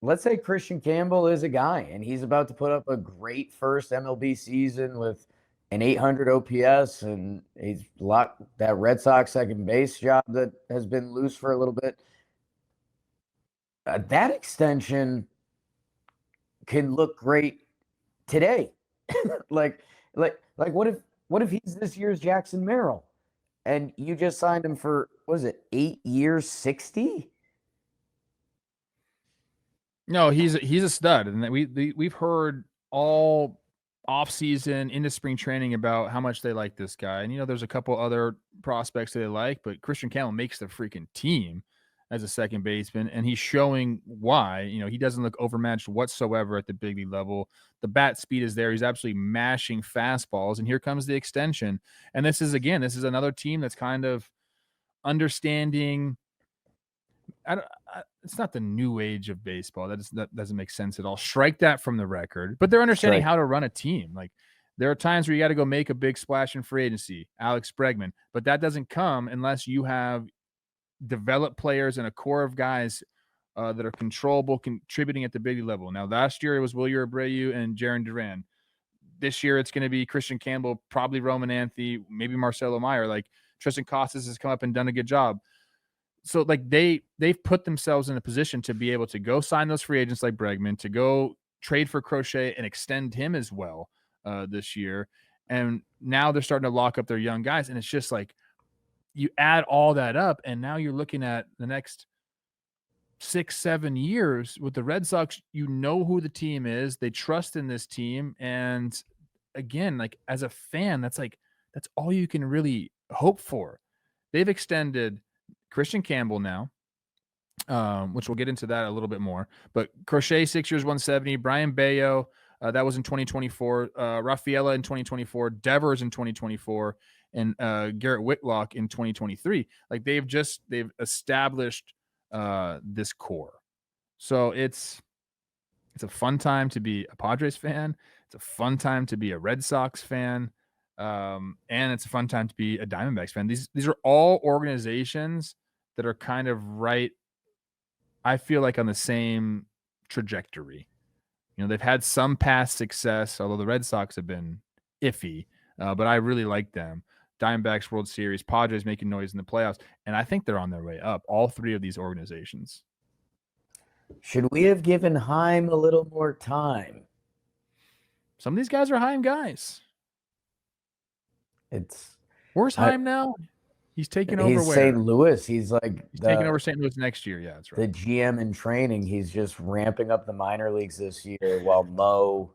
A: let's say Christian Campbell is a guy and he's about to put up a great first MLB season with an 800 OPS, and he's locked that Red Sox second base job that has been loose for a little bit. That extension can look great today. like what if he's this year's Jackson Merrill, and you just signed him for, what was it, 8 years, 60?
B: No, he's a stud, and we've heard all offseason into spring training about how much they like this guy. And there's a couple other prospects that they like, but Christian Campbell makes the freaking team as a second baseman, and he's showing why. He doesn't look overmatched whatsoever at the big league level. The bat speed is there. He's absolutely mashing fastballs, and here comes the extension. And this is another team that's kind of understanding. It's not the new age of baseball. That doesn't make sense at all. Strike that from the record. But they're understanding how to run a team. Like there are times where you got to go make a big splash in free agency, Alex Bregman, but that doesn't come unless you have developed players and a core of guys that are controllable, contributing at the big level. Now, last year it was Wilyer Abreu and Jaron Duran. This year it's going to be Christian Campbell, probably Roman Anthony, maybe Marcelo Meyer. Like Tristan Costas has come up and done a good job. So like they've put themselves in a position to be able to go sign those free agents like Bregman, to go trade for Crochet and extend him as well this year. And now they're starting to lock up their young guys. And it's just like you add all that up, and now you're looking at the next 6-7 years with the Red Sox. Who the team is. They trust in this team. And again, like as a fan, that's all you can really hope for. They've extended Christian Campbell now, which we'll get into that a little bit more. But Crochet, 6 years, 170. Brian Bayo, that was in 2024. Rafaela in 2024. Devers in 2024. And Garrett Whitlock in 2023. Like they've established this core. So it's a fun time to be a Padres fan. It's a fun time to be a Red Sox fan. And it's a fun time to be a Diamondbacks fan. These are all organizations that are kind of right, I feel like, on the same trajectory. They've had some past success, although the Red Sox have been iffy, but I really like them. Diamondbacks World Series, Padres making noise in the playoffs, and I think they're on their way up, all three of these organizations.
A: Should we have given Heim a little more time?
B: Some of these guys are Heim guys. Where's Heim now? He's taking over.
A: He's St. Louis. He's
B: taking over St. Louis next year. Yeah, that's right.
A: The GM in training. He's just ramping up the minor leagues this year while Mo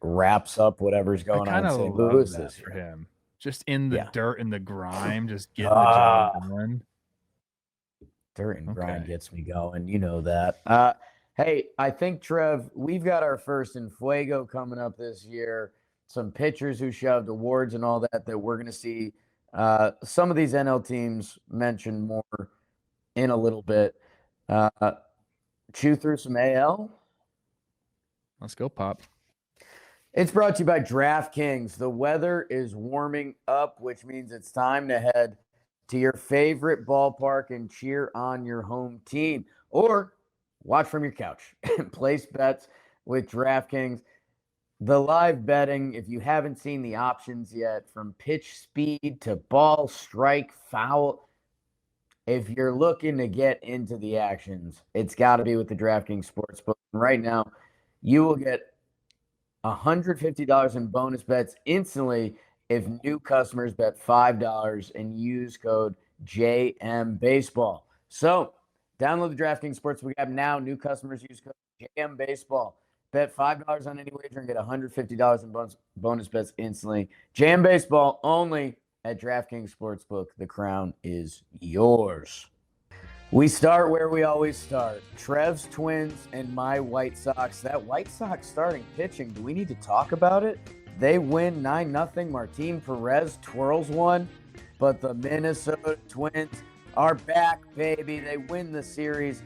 A: wraps up whatever's going on in St. Louis this year.
B: For him, just in the dirt and the grime, just getting the job done.
A: Dirt and grime gets me going. You know that. Hey, I think, Trev, we've got our first in Fuego coming up this year. some pitchers who shoved, awards and all that we're going to see some of these NL teams mentioned more in a little bit. Chew through some AL.
B: Let's go, Pop.
A: It's brought to you by DraftKings. The weather is warming up, which means it's time to head to your favorite ballpark and cheer on your home team, or watch from your couch and place bets with DraftKings. The live betting, if you haven't seen the options yet, from pitch speed to ball, strike, foul, if you're looking to get into the actions, it's got to be with the DraftKings Sportsbook. Right now, you will get $150 in bonus bets instantly if new customers bet $5 and use code JMBaseball. So, download the DraftKings Sportsbook app now. New customers use code JMBaseball. Bet $5 on any wager and get $150 in bonus bets instantly. JMBaseball only at DraftKings Sportsbook. The crown is yours. We start where we always start. Trev's Twins and my White Sox. That White Sox starting pitching, do we need to talk about it? They win 9-0. Martin Perez twirls one, but the Minnesota Twins are back, baby. They win the series.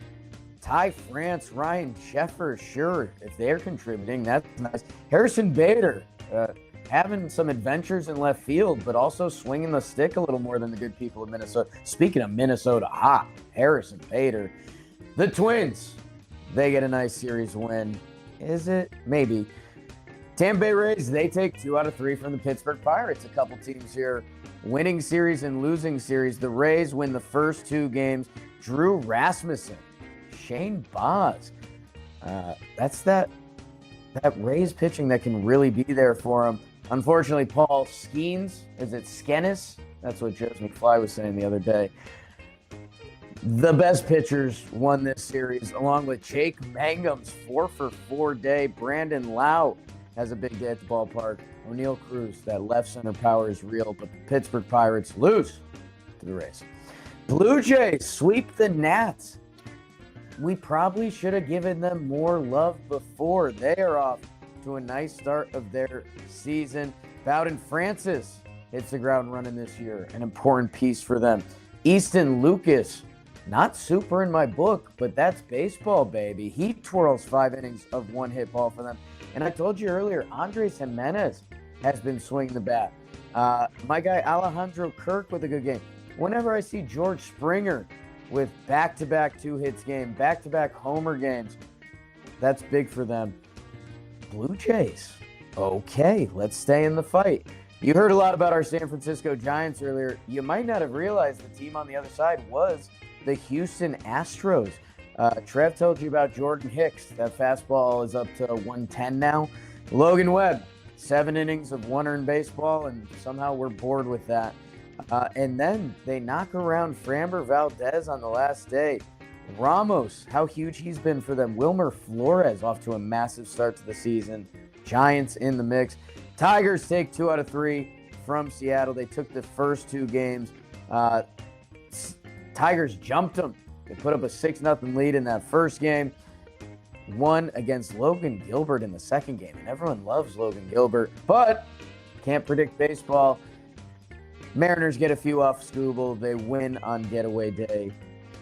A: Ty France, Ryan Sheffer, sure, if they're contributing, that's nice. Harrison Bader, having some adventures in left field, but also swinging the stick a little more than the good people of Minnesota. Speaking of Minnesota hot, Harrison Bader. The Twins, they get a nice series win. Is it? Maybe. Tampa Bay Rays, they take 2 out of 3 from the Pittsburgh Pirates. A couple teams here winning series and losing series. The Rays win the first 2 games. Drew Rasmussen, Shane Baz. That's that Rays pitching that can really be there for him. Unfortunately, Paul Skeens, is it Skenis? That's what Joe McFly was saying the other day. The best pitchers won this series, along with Jake Mangum's 4-for-4 day. Brandon Lau has a big day at the ballpark. O'Neal Cruz, that left center power is real, but the Pittsburgh Pirates lose to the Rays. Blue Jays sweep the Nats. We probably should have given them more love before. They are off to a nice start of their season. Bowden Francis hits the ground running this year, an important piece for them. Easton Lucas, not super in my book, but that's baseball, baby. He twirls 5 innings of 1-hit ball for them. And I told you earlier, Andres Jimenez has been swinging the bat. My guy Alejandro Kirk with a good game. Whenever I see George Springer with back-to-back 2-hits game, back-to-back homer games, that's big for them. Blue Jays, okay, let's stay in the fight. You heard a lot about our San Francisco Giants earlier. You might not have realized the team on the other side was the Houston Astros. Trev told you about Jordan Hicks. That fastball is up to 110 now. Logan Webb, 7 innings of 1 earned baseball, and somehow we're bored with that. And then they knock around Framber Valdez on the last day. Ramos, how huge he's been for them. Wilmer Flores off to a massive start to the season. Giants in the mix. Tigers take 2 out of 3 from Seattle. They took the first 2 games. Tigers jumped them. They put up a 6-0 lead in that first game. Won against Logan Gilbert in the second game. And everyone loves Logan Gilbert, but can't predict baseball. Mariners get a few off Scooble. They win on getaway day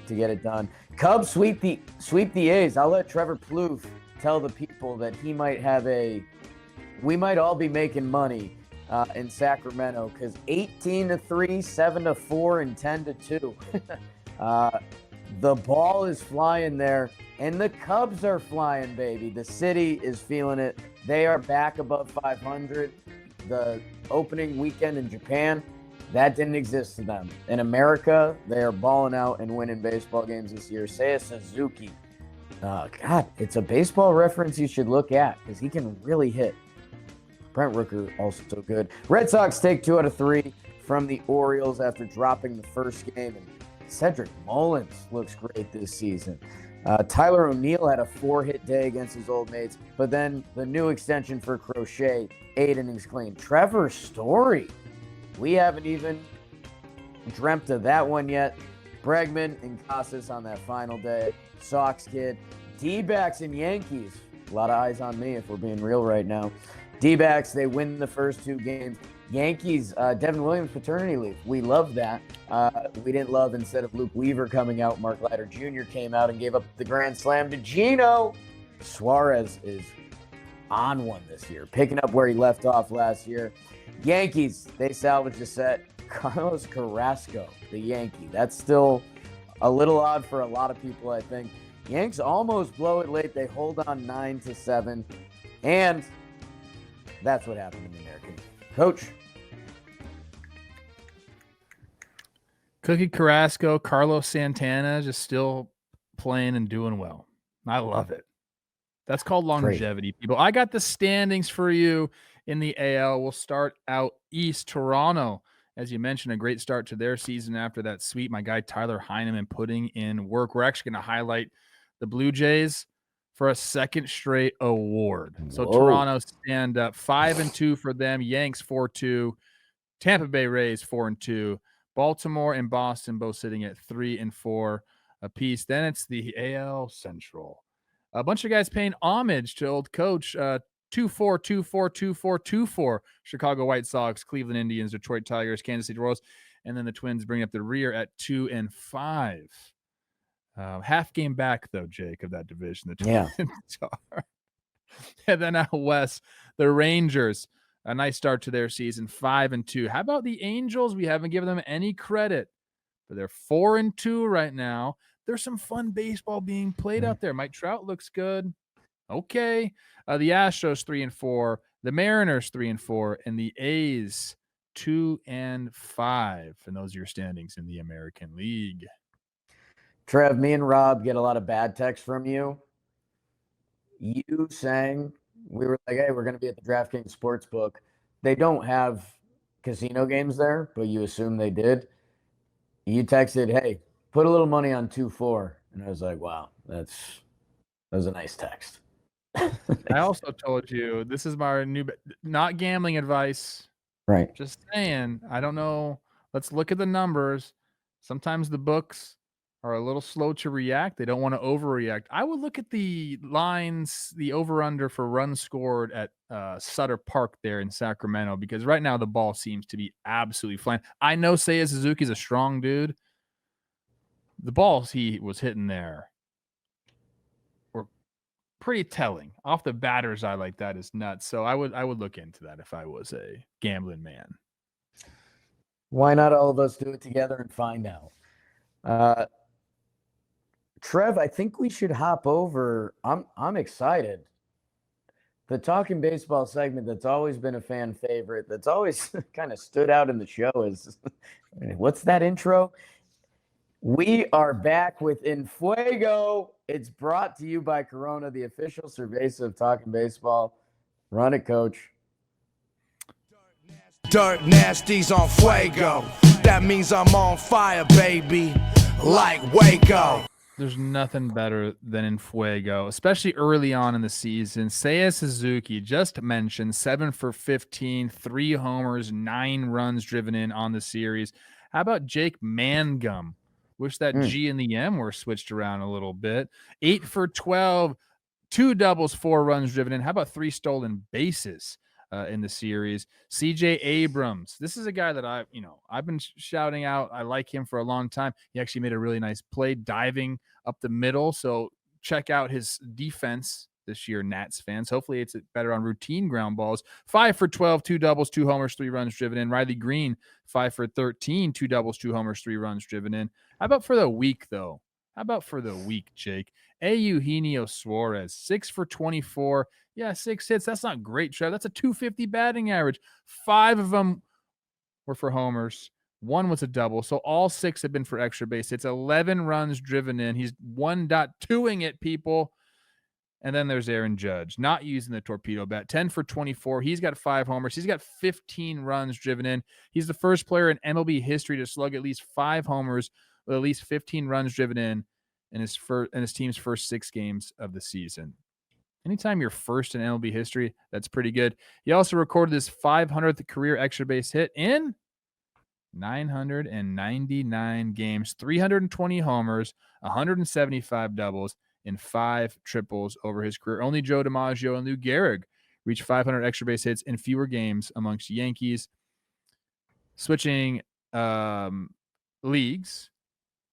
A: to get it done. Cubs sweep the A's. I'll let Trevor Plouffe tell the people that he might have we might all be making money in Sacramento, because 18-3, 7-4, and 10-2. The ball is flying there, and the Cubs are flying, baby. The city is feeling it. They are back above 500. The opening weekend in Japan, that didn't exist to them. In America, they are balling out and winning baseball games this year. Seiya Suzuki. God, it's a baseball reference you should look at, because he can really hit. Brent Rooker, also good. Red Sox take 2 out of 3 from the Orioles after dropping the first game. And Cedric Mullins looks great this season. Tyler O'Neill had a 4-hit day against his old mates, but then the new extension for Crochet, 8 innings clean. Trevor Story, we haven't even dreamt of that one yet. Bregman and Casas on that final day. Sox kid. D-backs and Yankees. A lot of eyes on me if we're being real right now. D-backs, they win the first 2 games. Yankees, Devin Williams paternity leave. We love that. We didn't love, instead of Luke Weaver coming out, Mark Leiter Jr. came out and gave up the grand slam to Gino. Suarez is on one this year, picking up where he left off last year. Yankees, they salvaged a set. Carlos Carrasco, the Yankee. That's still a little odd for a lot of people, I think. Yanks almost blow it late. They hold on 9-7. And that's what happened in the American League. Coach.
B: Cookie Carrasco, Carlos Santana, just still playing and doing well. I love it. That's called longevity, people. I got the standings for you in the AL. We'll start out East. Toronto, as you mentioned, a great start to their season after that sweep. My guy Tyler Heineman putting in work. We're actually going to highlight the Blue Jays for a second straight award. So Toronto stand up 5-2 for them. Yanks 4-2. Tampa Bay Rays 4-2. Baltimore and Boston both sitting at 3-4 apiece. Then it's the AL Central. A bunch of guys paying homage to old coach. 2-4, 2-4, 2-4, 2-4. Chicago White Sox, Cleveland Indians, Detroit Tigers, Kansas City Royals, and then the Twins bring up the rear at 2-5. Half game back, though, Jake, of that division. The Twins are. And then out west, the Rangers, a nice start to their season, 5-2. How about the Angels? We haven't given them any credit, but they're 4-2 right now. There's some fun baseball being played out there. Mike Trout looks good. Okay. The Astros 3-4, the Mariners 3-4, and the A's 2-5. And those are your standings in the American League.
A: Trev, me and Rob get a lot of bad texts from you. You saying, we were like, hey, we're going to be at the DraftKings Sportsbook. They don't have casino games there, but you assume they did. You texted, hey, put a little money on 2-4. And I was like, wow, that was a nice text.
B: I also told you, this is my new, not gambling advice.
A: Right.
B: Just saying, I don't know. Let's look at the numbers. Sometimes the books are a little slow to react. They don't want to overreact. I would look at the lines, the over-under for runs scored at Sutter Park there in Sacramento, because right now the ball seems to be absolutely flying. I know Seiya Suzuki's a strong dude. The balls he was hitting there were pretty telling. Off the batter's eye like that is nuts. So I would look into that if I was a gambling man.
A: Why not all of us do it together and find out? Trev, I think we should hop over. I'm excited. The Talkin' Baseball segment that's always been a fan favorite, that's always kind of stood out in the show is, what's that intro? We are back with Fuego. It's brought to you by Corona, the official cerveza of Talkin' Baseball. Run it, Coach.
C: Dirt Nasty's on Fuego. That means I'm on fire, baby. Like Waco.
B: There's nothing better than in Fuego, especially early on in the season. Seiya Suzuki, just mentioned, 7 for 15, 3 homers, 9 runs driven in on the series. How about Jake Mangum? Wish that G and the M were switched around a little bit. 8 for 12, 2 doubles, 4 runs driven in. How about 3 stolen bases in the series? CJ Abrams. This is a guy that I've been shouting out. I like him for a long time. He actually made a really nice play diving up the middle. So check out his defense this year, Nats fans. Hopefully it's better on routine ground balls. 5 for 12, 2 doubles, 2 homers, 3 runs driven in. Riley Green, 5 for 13, 2 doubles, 2 homers, 3 runs driven in. How about for the week, though? How about for the week, Jake? Eugenio Suarez, 6 for 24. Yeah, 6 hits. That's not great, Trev. That's a 250 batting average. 5 of them were for homers. 1 was a double. So all 6 have been for extra base hits. 11 runs driven in. He's 1.2ing it, people. And then there's Aaron Judge, not using the torpedo bat. 10 for 24. He's got 5 homers. He's got 15 runs driven in. He's the first player in MLB history to slug at least 5 homers with at least 15 runs driven in his team's first 6 games of the season. Anytime you're first in MLB history, that's pretty good. He also recorded his 500th career extra base hit in 999 games, 320 homers, 175 doubles, and 5 triples over his career. Only Joe DiMaggio and Lou Gehrig reached 500 extra base hits in fewer games amongst Yankees. Switching leagues,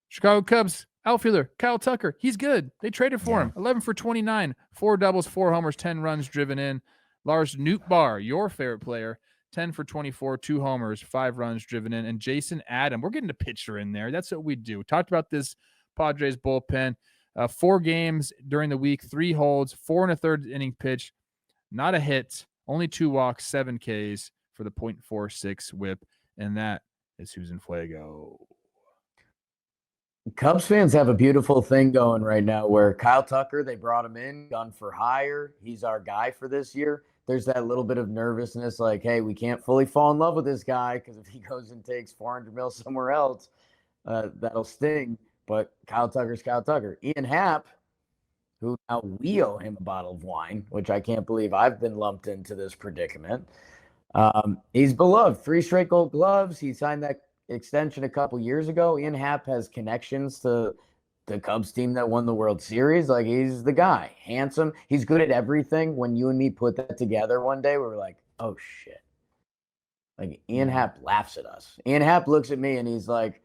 B: Chicago Cubs outfielder Kyle Tucker. He's good. They traded for him. 11 for 29, 4 doubles, 4 homers, 10 runs driven in. Lars Nootbaar, your favorite player, 10 for 24, 2 homers, 5 runs driven in. And Jason Adam, we're getting a pitcher in there. That's what we do. Talked about this Padres bullpen. 4 games during the week, 3 holds, 4 1/3 inning pitch, not a hit, only 2 walks, 7 Ks for the .46 whip. And that is who's in Fuego.
A: Cubs fans have a beautiful thing going right now where Kyle Tucker, they brought him in, gun for hire. He's our guy for this year. There's that little bit of nervousness like, hey, we can't fully fall in love with this guy because if he goes and takes $400 million somewhere else, that'll sting. But Kyle Tucker's Kyle Tucker. Ian Happ, who now we owe him a bottle of wine, which I can't believe I've been lumped into this predicament. He's beloved. 3 straight Gold Gloves. He signed that extension a couple years ago. Ian Happ has connections to the Cubs team that won the World Series. Like, he's the guy. Handsome. He's good at everything. When you and me put that together one day, we were like, oh, shit. Like, Ian Happ laughs at us. Ian Happ looks at me and he's like,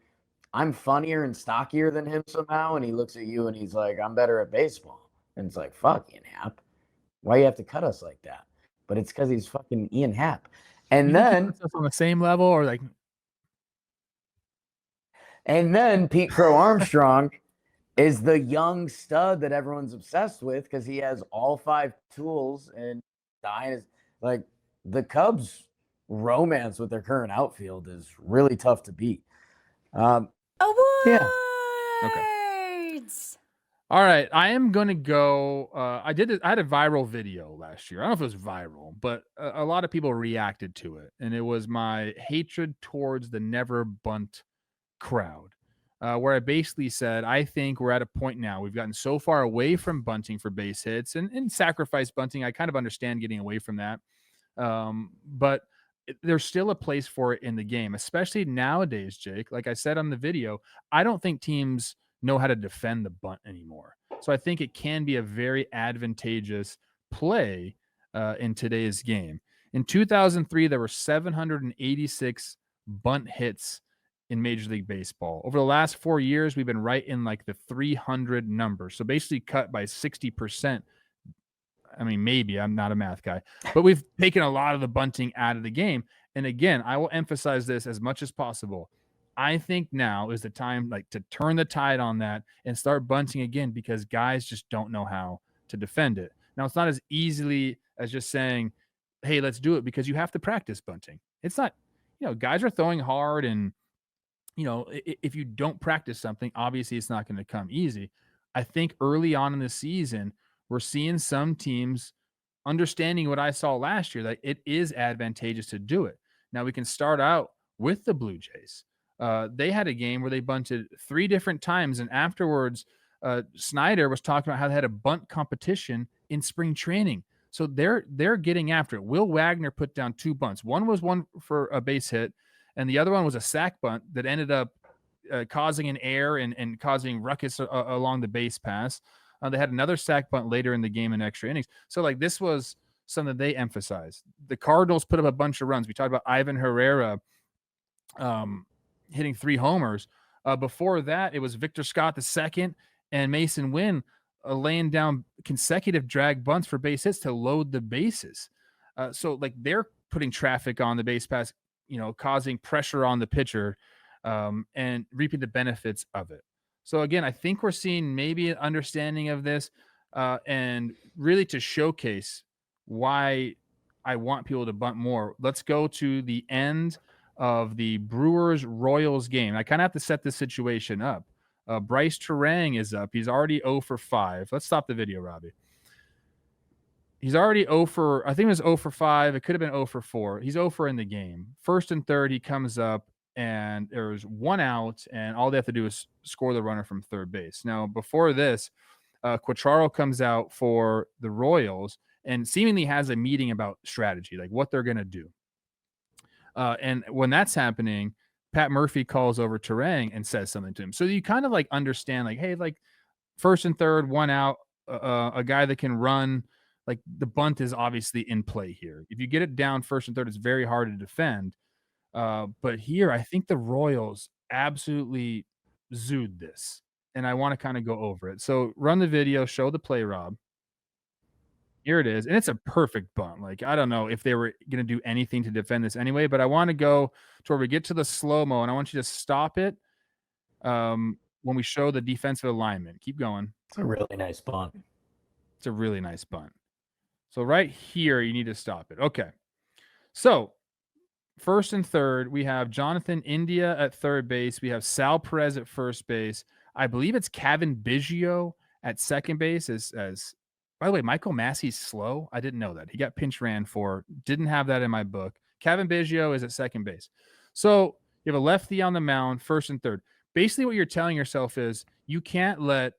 A: I'm funnier and stockier than him somehow. And he looks at you and he's like, I'm better at baseball. And it's like, fuck, Ian Happ. Why you have to cut us like that? But it's because he's fucking Ian Happ. And then
B: on the same level or like.
A: And then Pete Crow Armstrong is the young stud that everyone's obsessed with because he has all 5 tools and is like the Cubs' romance with their current outfield is really tough to beat.
D: Awards.
A: Yeah.
B: Okay. All right, I am gonna go. I had a viral video last year. I don't know if it was viral, but a lot of people reacted to it, and it was my hatred towards the never bunt crowd, where I basically said, I think we're at a point now. We've gotten so far away from bunting for base hits and sacrifice bunting. I kind of understand getting away from that, but there's still a place for it in the game, especially nowadays, Jake. Like I said on the video, I don't think teams know how to defend the bunt anymore. So I think it can be a very advantageous play in today's game. In 2003, there were 786 bunt hits in Major League Baseball. Over the last 4 years, we've been right in like the 300 number. So basically cut by 60%. I mean, maybe I'm not a math guy, but we've taken a lot of the bunting out of the game. And again, I will emphasize this as much as possible. I think now is the time like to turn the tide on that and start bunting again because guys just don't know how to defend it. Now, it's not as easily as just saying, hey, let's do it because you have to practice bunting. It's not, guys are throwing hard and, if you don't practice something, obviously it's not going to come easy. I think early on in the season, we're seeing some teams understanding what I saw last year, that it is advantageous to do it. Now we can start out with the Blue Jays. They had a game where they bunted 3 different times, and afterwards, Snyder was talking about how they had a bunt competition in spring training. So they're getting after it. Will Wagner put down 2 bunts. One was one for a base hit, and the other one was a sac bunt that ended up causing an error and causing ruckus along the base pass. They had another sac bunt later in the game in extra innings. So like this was something they emphasized. The Cardinals put up a bunch of runs. We talked about Ivan Herrera hitting 3 homers. Before that, it was Victor Scott II and Mason Wynn laying down consecutive drag bunts for base hits to load the bases. So like they're putting traffic on the base pass, causing pressure on the pitcher and reaping the benefits of it. So again, I think we're seeing maybe an understanding of this and really to showcase why I want people to bunt more. Let's go to the end of the Brewers-Royals game. I kind of have to set this situation up. Bryce Terang is up. He's already 0 for 5. Let's stop the video, Robbie. He's already 0 for, I think it was 0 for 5. It could have been 0 for 4. He's 0 for in the game. First and third, he comes up, and there's 1 out, and all they have to do is score the runner from third base. Now, before this, Quatraro comes out for the Royals and seemingly has a meeting about strategy, like what they're going to do. And when that's happening, Pat Murphy calls over Terang and says something to him. So you kind of like understand, like, hey, like first and third, 1 out, a guy that can run like the bunt is obviously in play here. If you get it down first and third, it's very hard to defend. But here, I think the Royals absolutely zooed this, and I want to kind of go over it. So run the video, show the play, Rob. Here it is, and it's a perfect bunt. Like, I don't know if they were going to do anything to defend this anyway, but I want to go to where we get to the slow-mo, and I want you to stop it when we show the defensive alignment. Keep going.
A: It's a really nice bunt.
B: It's a really nice bunt. So right here, you need to stop it. Okay. So first and third, we have Jonathan India at third base. We have Sal Perez at first base. I believe it's Kevin Biggio at second base. As by the way, Michael Massey's slow. I didn't know that. He got pinch ran for. Didn't have that in my book. Kevin Biggio is at second base. So you have a lefty on the mound, first and third. Basically, what you're telling yourself is you can't let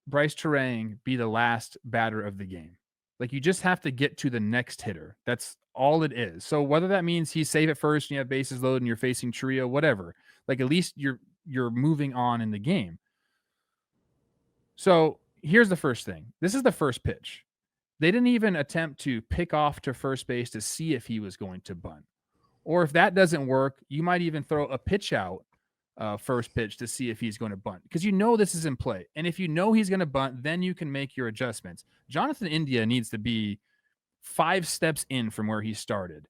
B: Bryce Terang be the last batter of the game. Like, you just have to get to the next hitter. That's all it is. So whether that means he's safe at first and you have bases loaded and you're facing Trio, whatever, like at least you're moving on in the game. So here's the first thing. This is the first pitch. They didn't even attempt to pick off to first base to see if he was going to bunt. Or if that doesn't work, you might even throw a pitch out first pitch to see if he's going to bunt, because you know this is in play. And if you know he's going to bunt, then you can make your adjustments. Jonathan India needs to be 5 steps in from where he started.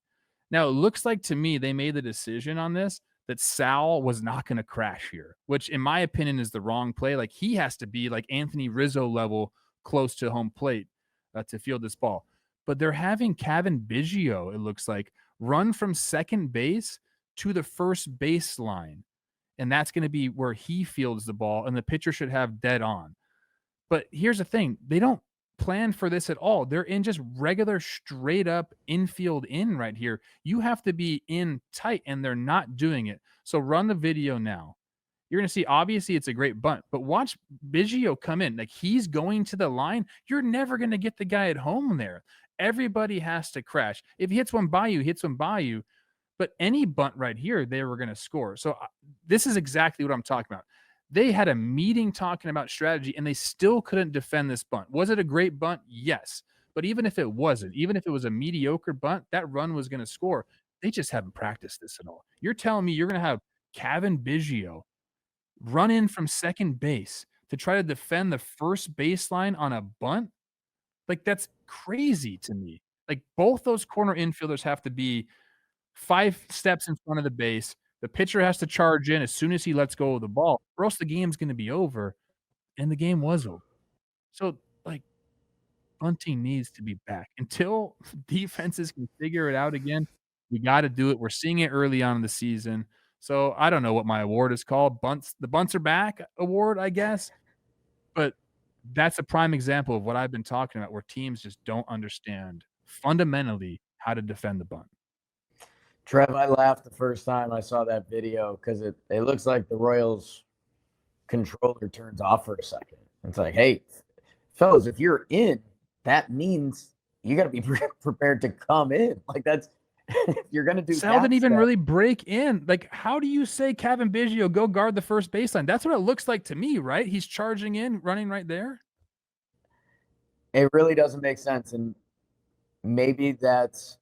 B: Now, it looks like to me they made the decision on this that Sal was not going to crash here, which in my opinion is the wrong play. Like, he has to be like Anthony Rizzo level close to home plate to field this ball. But they're having Kevin Biggio, it looks like, run from second base to the first base line. And that's going to be where he fields the ball, and the pitcher should have dead on. But here's the thing. They don't plan for this at all. They're in just regular straight up infield in right here. You have to be in tight, and they're not doing it. So run the video now. You're going to see, obviously, it's a great bunt, but watch Biggio come in. Like, he's going to the line. You're never going to get the guy at home there. Everybody has to crash. If he hits one by you, hits one by you. But any bunt right here, they were going to score. So this is exactly what I'm talking about. They had a meeting talking about strategy, and they still couldn't defend this bunt. Was it a great bunt? Yes. But even if it wasn't, even if it was a mediocre bunt, that run was going to score. They just haven't practiced this at all. You're telling me you're going to have Kevin Biggio run in from second base to try to defend the first baseline on a bunt? Like, that's crazy to me. Like, both those corner infielders have to be 5 steps in front of the base. The pitcher has to charge in as soon as he lets go of the ball, or else the game's going to be over. And the game was over. So, like, bunting needs to be back. Until defenses can figure it out again, we got to do it. We're seeing it early on in the season. So I don't know what my award is called. The bunts are back award, I guess. But that's a prime example of what I've been talking about, where teams just don't understand fundamentally how to defend the bunt.
A: Trev, I laughed the first time I saw that video because it looks like the Royals controller turns off for a second. It's like, hey, fellas, if you're in, that means you got to be prepared to come in. Like, that's if you're going to do.
B: Sal didn't even really break in. Like, how do you say Kevin Biggio go guard the first baseline? That's what it looks like to me, right? He's charging in, running right there.
A: It really doesn't make sense, and maybe there's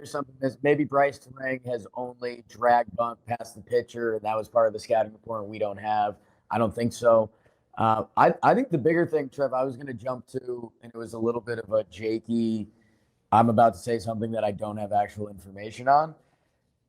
A: something maybe Bryce Terang has only drag bunt past the pitcher, and that was part of the scouting report we don't have. I don't think so. I think the bigger thing, Trev, I was going to jump to, and it was a little bit of a jakey, I'm about to say something that I don't have actual information on,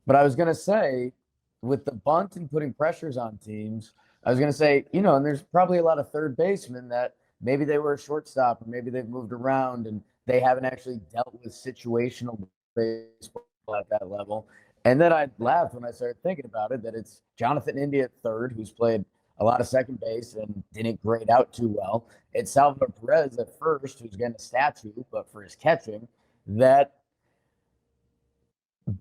A: but I was going to say, with the bunt and putting pressures on teams, I was going to say, and there's probably a lot of third basemen that maybe they were a shortstop, or maybe they've moved around and they haven't actually dealt with situational baseball at that level. And then I laughed when I started thinking about it, that it's Jonathan India at third, who's played a lot of second base and didn't grade out too well. It's Salvador Perez at first, who's getting a statue, but for his catching, that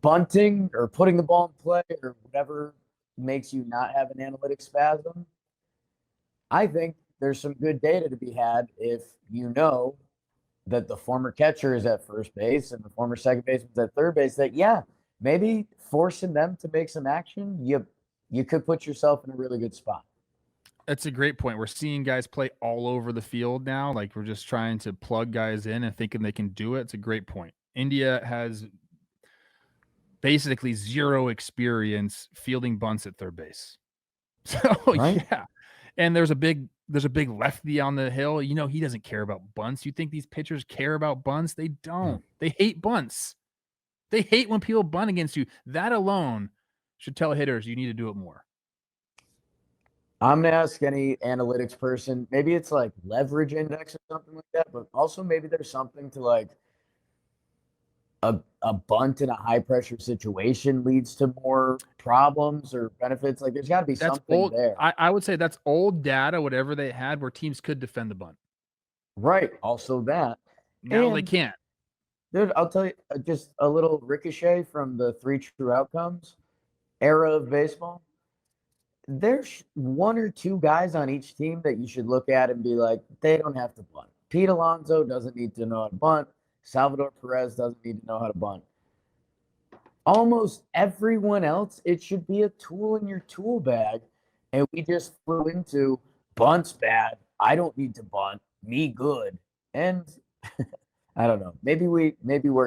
A: bunting or putting the ball in play or whatever makes you not have an analytic spasm. I think there's some good data to be had if you know that the former catcher is at first base and the former second baseman is at third base, that, yeah, maybe forcing them to make some action, you could put yourself in a really good spot.
B: That's a great point. We're seeing guys play all over the field now. Like we're just trying to plug guys in and thinking they can do it. It's a great point. India has basically zero experience fielding bunts at third base. So
A: Right?
B: yeah. And there's a big lefty on the hill. You know, he doesn't care about bunts. You think these pitchers care about bunts? They don't. They hate bunts. They hate when people bunt against you. That alone should tell hitters you need to do it more.
A: I'm gonna ask any analytics person. Maybe it's like leverage index or something like that, but also maybe there's something to like a bunt in a high pressure situation leads to more problems or benefits. Like there's got to be
B: That's
A: something
B: old.
A: there.
B: I would say that's old data, whatever they had, where teams could defend the bunt.
A: Right. Also that.
B: Now they
A: And
B: can't.
A: dude, I'll tell you just a little ricochet from the three true outcomes era of baseball. There's one or two guys on each team that you should look at and be like, they don't have to bunt. Pete Alonso doesn't need to know how to bunt. Salvador Perez doesn't need to know how to bunt. Almost everyone else, it should be a tool in your tool bag. And we just flew into bunt's bad. I don't need to bunt. Me good. And I don't know. Maybe we're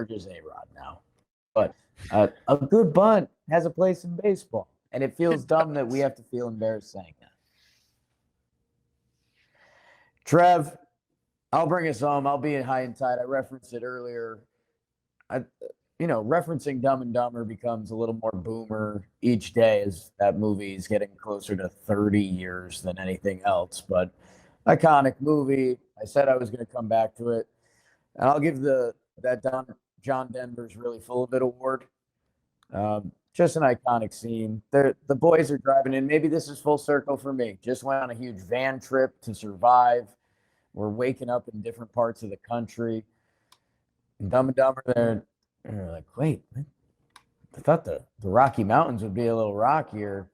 A: just A-Rod now. But a good bunt has a place in baseball. And it feels dumb that we have to feel embarrassed saying that. Trev, I'll bring us home. I'll be in high and tight. I referenced it earlier. Referencing Dumb and Dumber becomes a little more boomer each day as that movie is getting closer to 30 years than anything else. But iconic movie. I said I was going to come back to it. And I'll give that John Denver's Really Full of It award. Just an iconic scene. The boys are driving in. Maybe this is full circle for me. Just went on a huge van trip to survive. We're waking up in different parts of the country. And Dumb and Dumber, they're like, wait, I thought the Rocky Mountains would be a little rockier.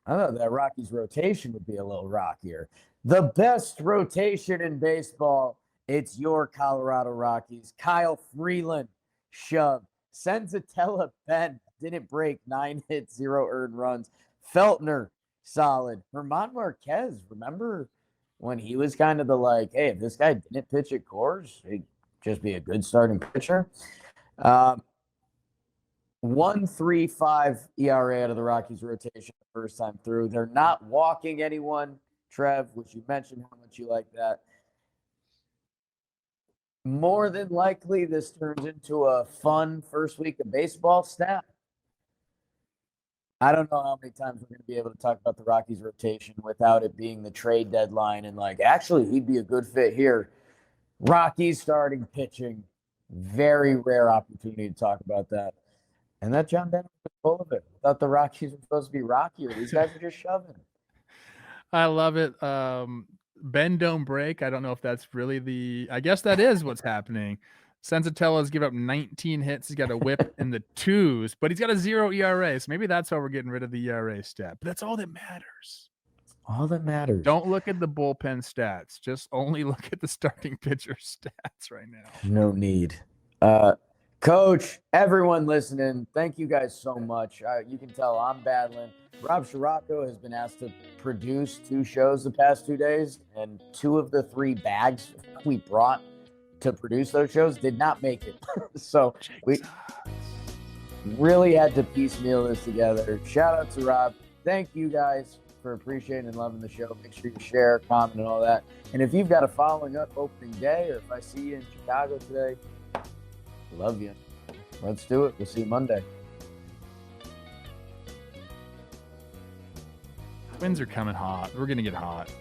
A: I thought that Rockies rotation would be a little rockier. The best rotation in baseball. It's your Colorado Rockies. Kyle Freeland shoved. Senzatella bent. Didn't break. 9 hits, 0 earned runs. Feltner, solid. Herman Marquez, remember when he was kind of the like, hey, if this guy didn't pitch at Coors, he'd just be a good starting pitcher. 1.35 ERA out of the Rockies rotation the first time through. They're not walking anyone, Trev, which you mentioned how much you like that. More than likely, this turns into a fun first week of baseball snap. I don't know how many times we're going to be able to talk about the Rockies rotation without it being the trade deadline and like, actually, he'd be a good fit here. Rockies starting pitching. Very rare opportunity to talk about that. And that John Denver was full of it. I thought the Rockies were supposed to be rockier. These guys are just shoving.
B: I love it. Bend don't break. I don't know if that's really I guess that is what's happening. Senzatella's give up 19 hits. He's got a whip in the 2s, but he's got a 0 ERA. So maybe that's why we're getting rid of the ERA stat. But that's all that matters.
A: All that matters.
B: Don't look at the bullpen stats. Just only look at the starting pitcher stats right now.
A: No need. Coach, everyone listening, thank you guys so much. You can tell I'm battling. Rob Scirocco has been asked to produce 2 shows the past 2 days, and 2 of the 3 bags we brought to produce those shows did not make it. So we really had to piecemeal this together. Shout out to Rob. Thank you guys for appreciating and loving the show. Make sure you share, comment, and all that. And if you've got a following up opening day, or if I see you in Chicago today, love you. Let's do it. We'll see you Monday.
B: Winds are coming hot. We're going to get hot.